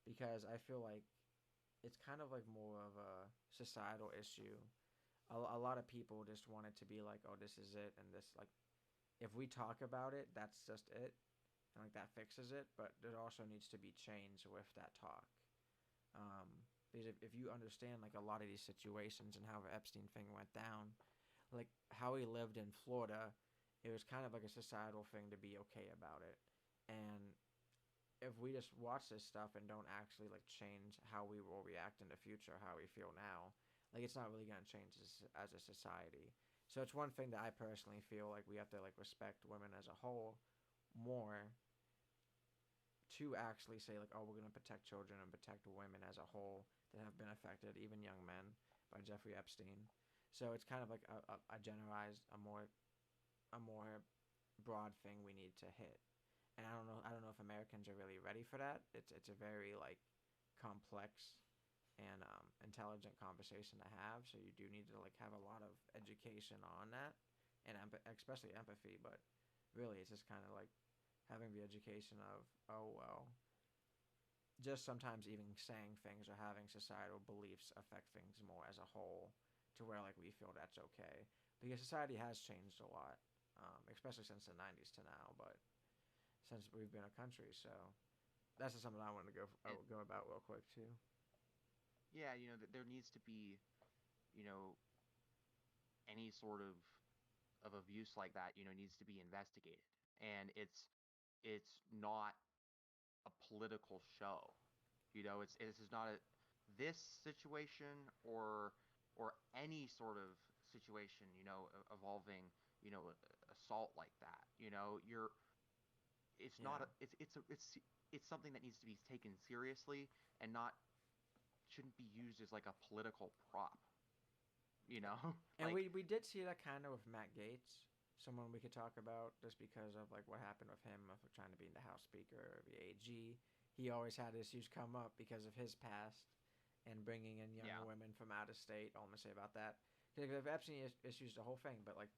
Speaker 1: because I feel like it's kind of like more of a societal issue. A lot of people just want it to be like, oh, this is it, and this like if we talk about it, that's just it, and like that fixes it. But there also needs to be change with that talk. Because if you understand like a lot of these situations and how the Epstein thing went down, like how he lived in Florida, it was kind of like a societal thing to be okay about it. And if we just watch this stuff and don't actually like change how we will react in the future, how we feel now, like it's not really gonna change as a society. So it's one thing that I personally feel like we have to like respect women as a whole more, to actually say like, oh, we're gonna protect children and protect women as a whole that have been affected, even young men, by Jeffrey Epstein. So it's kind of like a generalized, a more broad thing we need to hit. And I don't know if Americans are really ready for that. It's a very like complex and intelligent conversation to have. So you do need to like have a lot of education on that, and especially empathy. But really, it's just kind of like having the education of, oh well, just sometimes even saying things or having societal beliefs affect things more as a whole, to where like we feel that's okay, because society has changed a lot, especially since the 90s to now. But since we've been a country, so that's just something I wanted to
Speaker 2: and
Speaker 1: go about real quick too.
Speaker 2: yeah, there needs to be, you know, any sort of abuse like that, needs to be investigated, and it's not a political show. It's this is not a this situation or any sort of situation, evolving, assault like that. You're it's not
Speaker 1: Yeah.
Speaker 2: a it's something that needs to be taken seriously and not shouldn't be used as like a political prop, you know?
Speaker 1: And
Speaker 2: Like,
Speaker 1: we did see that kind of with Matt Gaetz, someone we could talk about just because of like what happened with him of trying to be the House Speaker or the AG. He always had issues come up because of his past and bringing in young
Speaker 2: yeah.
Speaker 1: women from out of state. All I'm gonna say about that, because Epstein issues the whole thing, but like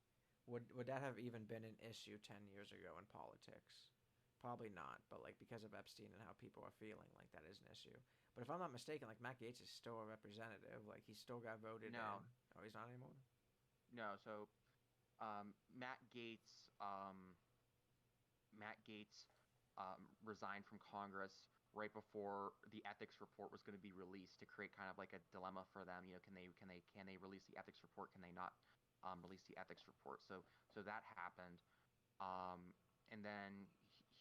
Speaker 1: would that have even been an issue 10 years ago in politics? Probably not, but like because of Epstein and how people are feeling, like that is an issue. But if I'm not mistaken, like Matt Gaetz is still a representative. Like he still got voted in.
Speaker 2: No,
Speaker 1: Oh, he's not anymore.
Speaker 2: no. So Matt Gates, Matt Gates resigned from Congress right before the ethics report was going to be released to create kind of like a dilemma for them. You know, can they release the ethics report? Can they not release the ethics report? So that happened, um, and then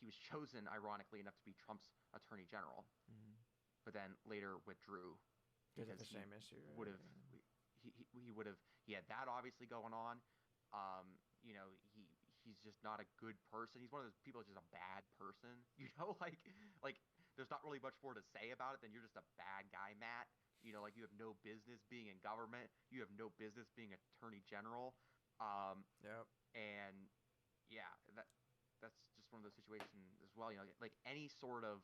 Speaker 2: he was chosen, ironically enough, to be Trump's attorney general,
Speaker 1: Mm-hmm.
Speaker 2: but then later withdrew
Speaker 1: Because of
Speaker 2: because
Speaker 1: the same issue,
Speaker 2: would
Speaker 1: right?
Speaker 2: have he would have he had that obviously going on. You know, he's just not a good person. He's one of those people that's just a bad person. You know, like there's not really much more to say about it than you're just a bad guy, Matt. You know, like you have no business being in government. You have no business being attorney general. Um,
Speaker 1: Yeah. Yep.
Speaker 2: and yeah, that's just one of those situations as well. You know, like any sort of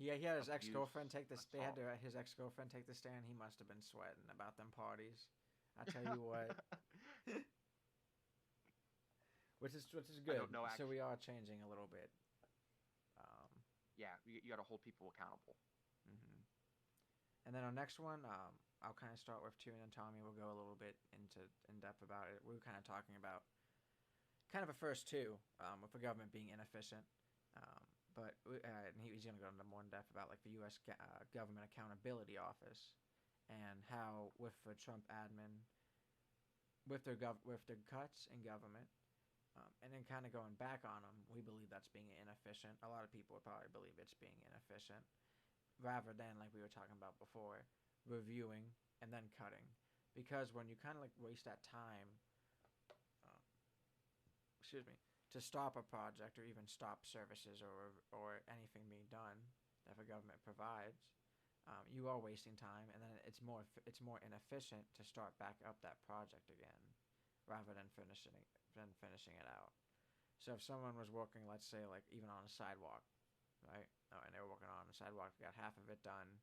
Speaker 1: Yeah, he had his ex
Speaker 2: abuse,
Speaker 1: girlfriend take this. They had
Speaker 2: assault.
Speaker 1: to his ex girlfriend take the stand. He must have been sweating about them parties. I tell you what, which is
Speaker 2: I
Speaker 1: good.
Speaker 2: don't know
Speaker 1: So we
Speaker 2: actually.
Speaker 1: are changing a little bit. Um,
Speaker 2: Yeah, you got to hold people accountable.
Speaker 1: mhm. And then our next one, I'll kind of start with two, and then Tommy will go a little bit into in depth about it. We were kind of talking about kind of a first two, with the government being inefficient. Um, and he's going to go into more in depth about like the U.S. Government Accountability Office and how with the Trump admin, with their cuts in government, and then kind of going back on them, we believe that's being inefficient. A lot of people would probably believe it's being inefficient, rather than like we were talking about before, reviewing and then cutting, because when you kind of like waste that time, uh, excuse me, to stop a project or even stop services or anything being done that the government provides, you are wasting time, and then it's more inefficient to start back up that project again, rather than finishing it out. So if someone was working, let's say like even on a sidewalk, right? Oh, and they were working on the sidewalk, got half of it done,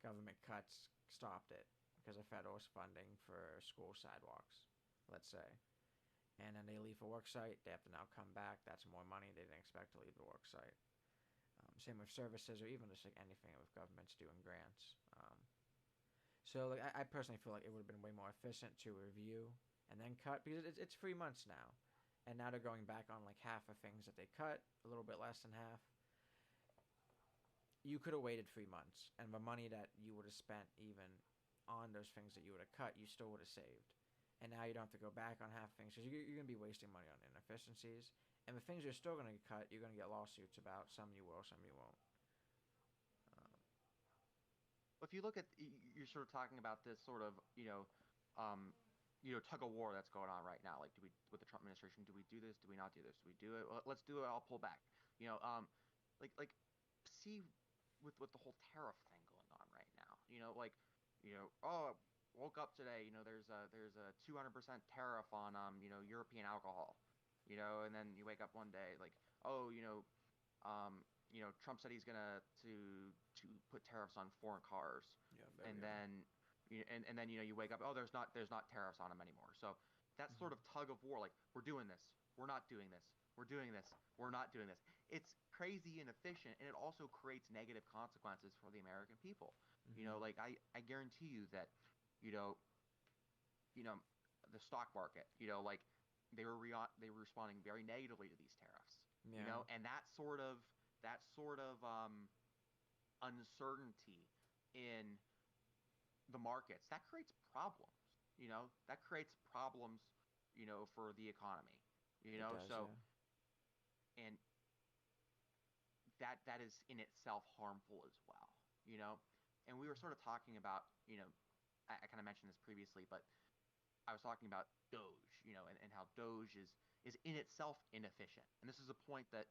Speaker 1: government cuts stopped it because of federal funding for school sidewalks, let's say, and then they leave a work site, they have to now come back. That's more money they didn't expect to leave the work site. Same with services or even just like anything with governments doing grants. So like I personally feel like it would have been way more efficient to review and then cut, because it's 3 months now, and now they're going back on like half of things that they cut, a little bit less than half. You could have waited 3 months, and the money that you would have spent even on those things that you would have cut, you still would have saved. And now you don't have to go back on half things, because you're going to be wasting money on inefficiencies. And the things you're still going to get cut, you're going to get lawsuits about. Some you will, some you won't. Um,
Speaker 2: If you look at, you're sort of talking about this sort of, um, tug of war that's going on right now. Like, do we, with the Trump administration, do we do this? Do we not do this? Do we do it? Well, let's do it. I'll pull back. You know, like, see, with the whole tariff thing going on right now. Oh, woke up today. There's a 200% tariff on European alcohol. And then you wake up one day like, oh, Trump said he's gonna to put tariffs on foreign cars,
Speaker 1: yeah, there we
Speaker 2: and
Speaker 1: are.
Speaker 2: then and then you wake up, oh, there's not tariffs on them anymore. So that sort of
Speaker 1: Mm-hmm.
Speaker 2: tug of war, like we're doing this, we're not doing this, we're doing this, we're not doing this. It's crazy inefficient, and it also creates negative consequences for the American people.
Speaker 1: Mm-hmm.
Speaker 2: Like I guarantee you that, you know, you know, the stock market, like they were responding very negatively to these tariffs,
Speaker 1: Yeah,
Speaker 2: and that sort of uncertainty in the markets that creates problems. That creates problems, for the economy.
Speaker 1: it does.
Speaker 2: So
Speaker 1: Yeah.
Speaker 2: and that is in itself harmful as well. You know, and we were sort of talking about, I kind of mentioned this previously, but I was talking about Doge, and how Doge is in itself inefficient. And this is a point that,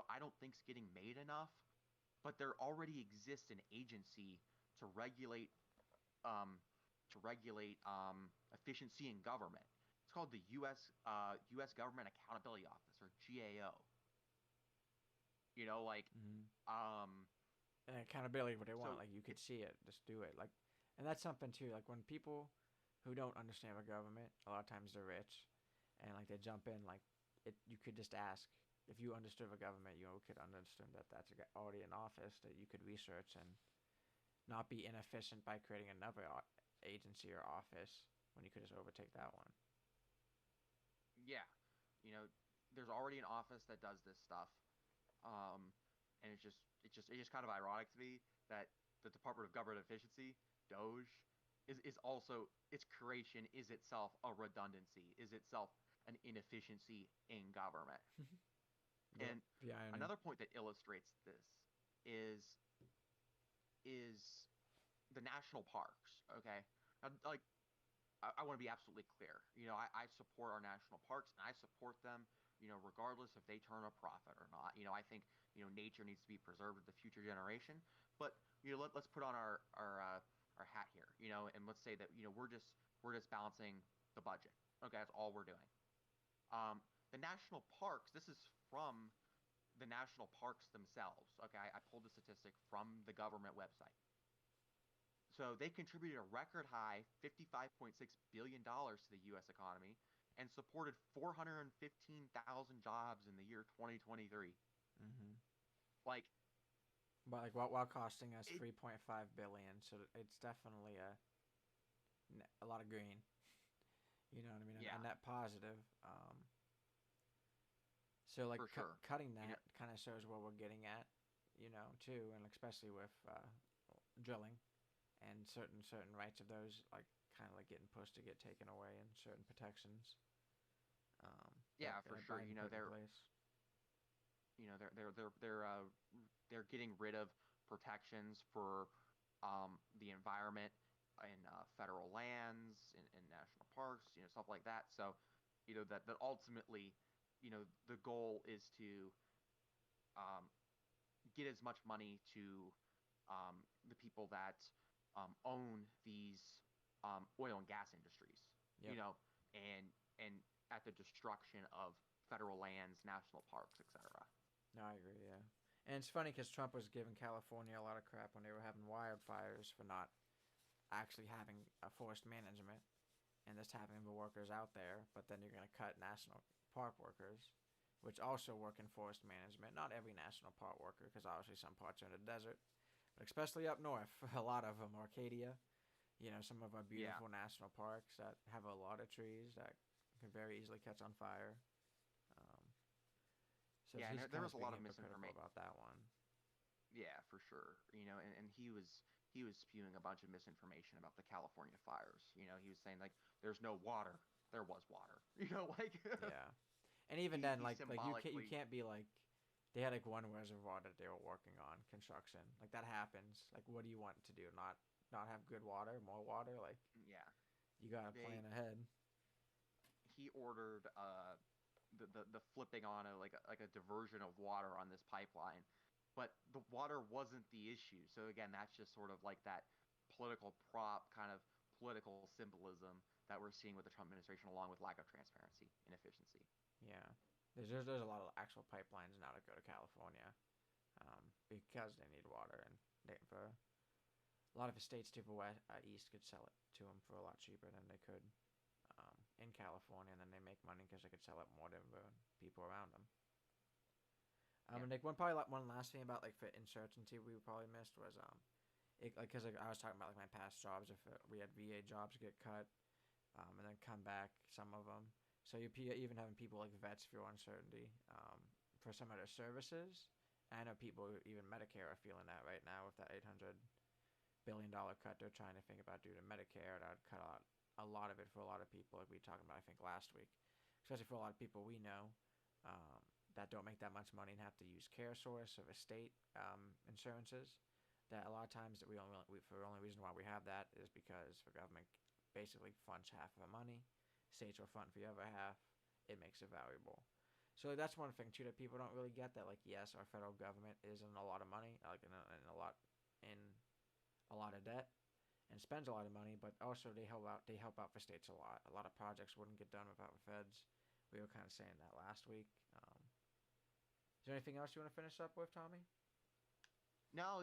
Speaker 2: I don't think is getting made enough, but there already exists an agency to regulate um, efficiency in government. It's called the U.S. Government Accountability Office, or GAO. Like,
Speaker 1: Mm-hmm.
Speaker 2: um,
Speaker 1: And accountability, what they want,
Speaker 2: so
Speaker 1: like you could
Speaker 2: it's
Speaker 1: see it, just do it. Like, and that's something too. Like when people who don't understand the government, a lot of times they're rich, and like they jump in like it. You could just ask if you understood the government, you could understand that that's already in office that you could research and not be inefficient by creating another agency or office when you could just overtake that one.
Speaker 2: Yeah, you know, there's already an office that does this stuff, um, and it's just kind of ironic to me that the Department of Government Efficiency, DOGE, is also its creation is itself a redundancy, is itself an inefficiency in government.
Speaker 1: Yep,
Speaker 2: And
Speaker 1: the irony.
Speaker 2: another point that illustrates this is is the national parks. Okay, now, like I want to be absolutely clear. I support our national parks and I support them. Regardless if they turn a profit or not. I think nature needs to be preserved for the future generation. But let's put on our hat here. And let's say that we're just balancing the budget. Okay, that's all we're doing. The national parks. This is from the national parks themselves. Okay, I pulled the statistic from the government website. So they contributed a record high $55.6 billion dollars to the U.S. economy and supported 415,000 jobs in the year 2023.
Speaker 1: Mm-hmm.
Speaker 2: Like,
Speaker 1: But like while costing us
Speaker 2: it,
Speaker 1: 3.5 billion, so it's definitely a lot of green. You know what I mean? A
Speaker 2: yeah,
Speaker 1: net positive. So like
Speaker 2: for sure.
Speaker 1: cutting
Speaker 2: You know,
Speaker 1: that kind of shows what we're getting at, too, and especially with drilling and certain rights of those like kind of like getting pushed to get taken away and certain protections that
Speaker 2: yeah, for sure.
Speaker 1: Biden put in place.
Speaker 2: They're getting rid of protections for the environment in federal lands, in national parks, stuff like that. So, that ultimately, the goal is to um, get as much money to the people that own these oil and gas industries,
Speaker 1: Yep.
Speaker 2: and at the destruction of federal lands, national parks, etc.
Speaker 1: No, I agree. Yeah, and it's funny because Trump was giving California a lot of crap when they were having wildfires for not actually having a forest management and just having the workers out there. But then you're going to cut national park workers, which also work in forest management. Not every national park worker, because obviously some parts are in the desert, but especially up north, a lot of them, Arcadia. Some of our
Speaker 2: Yeah,
Speaker 1: beautiful national parks that have a lot of trees that can very easily catch on fire. Um, so
Speaker 2: yeah, and
Speaker 1: he's
Speaker 2: there
Speaker 1: kind
Speaker 2: was
Speaker 1: of
Speaker 2: a
Speaker 1: being
Speaker 2: lot of
Speaker 1: hypocritical
Speaker 2: misinformation.
Speaker 1: about that one.
Speaker 2: Yeah, for sure. And he was spewing a bunch of misinformation about the California fires. He was saying like there's no water. There was water. Like
Speaker 1: Yeah, and even
Speaker 2: he
Speaker 1: then,
Speaker 2: he
Speaker 1: like you
Speaker 2: symbolically.
Speaker 1: can't be like they had like one reservoir that they were working on construction. Like that happens. Like what do you want to do? Not have good water, more water? Like
Speaker 2: Yeah,
Speaker 1: you gotta
Speaker 2: they
Speaker 1: plan ahead.
Speaker 2: he ordered the flipping on like a diversion of water on this pipeline, but the water wasn't the issue. So again, that's just sort of like that political prop kind of political symbolism that we're seeing with the Trump administration, along with lack of transparency and efficiency.
Speaker 1: Yeah, there's a lot of actual pipelines now that go to California, because they need water and for a lot of the states to the west, east could sell it to them for a lot cheaper than they could in California, and then they make money because they could sell it more to the people around them.
Speaker 2: Yeah,
Speaker 1: And like one last thing about like for uncertainty we probably missed was like because like, I was talking about like my past jobs if we had VA jobs get cut and then come back some of them. So you even having people like vets feel uncertainty for some of their services. I know people even Medicare are feeling that right now with that $800 billion cut they're trying to think about due to Medicare. That would cut out a lot of it for a lot of people, like we talked about I think last week, especially for a lot of people we know that don't make that much money and have to use CareSource or estate insurances. That a lot of times that for the only reason why we have that is because the government basically funds half of the money, states will fund for the other half. It makes it valuable. So that's one thing too that people don't really get. That like yes, our federal government is in a lot of money, like in a lot of debt, and spends a lot of money, but also they help out for states a lot. A lot of projects wouldn't get done without the feds. We were kind of saying that last week. Is there anything else you want to finish up with, Tommy?
Speaker 2: no,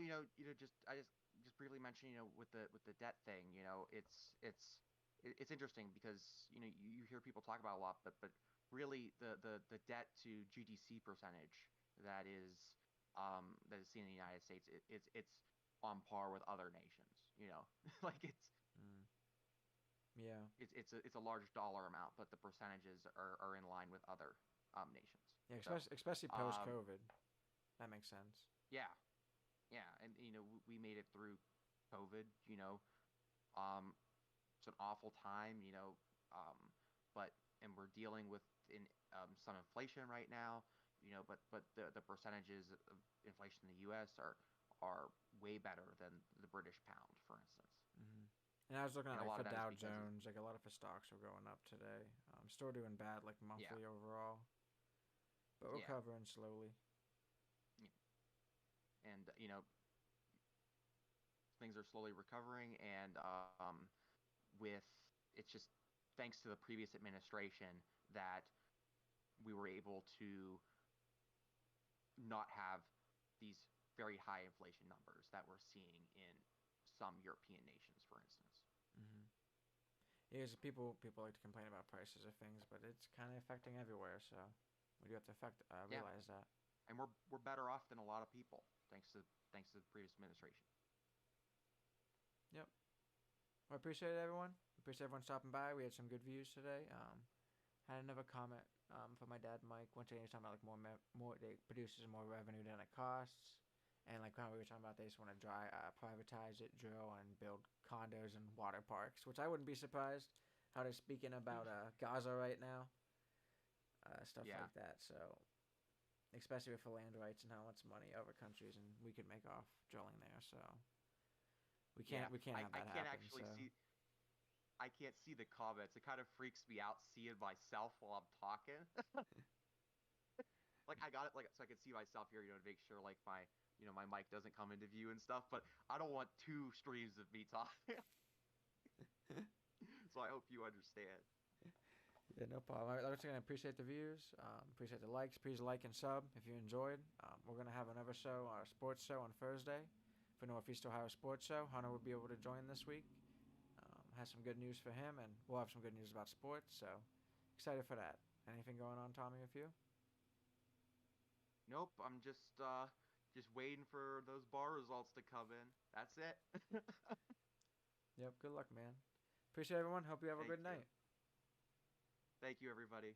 Speaker 2: just I just briefly mentioned, with the debt thing, it's interesting because you hear people talk about it a lot, but really the debt to GDC percentage that is seen in the United States. It's on par with other nations. Like
Speaker 1: Mm. Yeah.
Speaker 2: it's a large dollar amount, but the percentages are in line with other nations.
Speaker 1: Yeah,
Speaker 2: So
Speaker 1: especially post
Speaker 2: um,
Speaker 1: COVID. That makes sense.
Speaker 2: yeah, yeah, and we made it through COVID. Um, it's an awful time. But and we're dealing with some inflation right now. But the percentages of inflation in the U.S. are way better than the British pound, for instance.
Speaker 1: Hmm. And I was looking
Speaker 2: And
Speaker 1: at
Speaker 2: a
Speaker 1: like
Speaker 2: lot
Speaker 1: for
Speaker 2: of that is
Speaker 1: Dow
Speaker 2: because of,
Speaker 1: Jones, like a lot of his stocks are going up today. Still doing bad, like
Speaker 2: yeah,
Speaker 1: monthly overall, but
Speaker 2: yeah,
Speaker 1: recovering slowly.
Speaker 2: yeah. And things are slowly recovering, and with it's just thanks to the previous administration that we were able to not have these very high inflation numbers that we're seeing in some European nations, for instance.
Speaker 1: Hmm. Yeah, 'cause people like to complain about prices of things, but it's kind of affecting everywhere. So we do have to
Speaker 2: Yeah,
Speaker 1: realize that.
Speaker 2: and we're better off than a lot of people thanks to the previous administration.
Speaker 1: Yep. Well, I appreciate it, everyone. Appreciate everyone stopping by. We had some good views today. Had another comment from my dad, Mike. Once again, he was talking about like more it produces more revenue than it costs, and like how we were talking about, they just want to privatize it, drill, and build condos and water parks. Which I wouldn't be surprised how they're speaking about Gaza right now, stuff
Speaker 2: Yeah,
Speaker 1: like that. So especially with the land rights and how much money other countries and we could make off drilling there. So
Speaker 2: yeah.
Speaker 1: we can't have
Speaker 2: I
Speaker 1: that
Speaker 2: can't
Speaker 1: happen.
Speaker 2: actually
Speaker 1: So
Speaker 2: see. I can't see the comments. It kind of freaks me out seeing myself while I'm talking. Like I got it like so I can see myself here, to make sure like my mic doesn't come into view and stuff. But I don't want two streams of me talking. So I hope you understand.
Speaker 1: yeah, no problem. Once again, I appreciate the views. Appreciate the likes. Please like and sub if you enjoyed. We're gonna have another show, our sports show on Thursday for Northeast Ohio Sports Show. Hunter will be able to join this week. Has some good news for him, and we'll have some good news about sports. So excited for that. Anything going on, Tommy, with you?
Speaker 2: Nope, I'm just waiting for those bar results to come in. That's it.
Speaker 1: Yep. Good luck, man. Appreciate everyone. Hope you have a
Speaker 2: Thank
Speaker 1: good
Speaker 2: you.
Speaker 1: night.
Speaker 2: Thank you, everybody.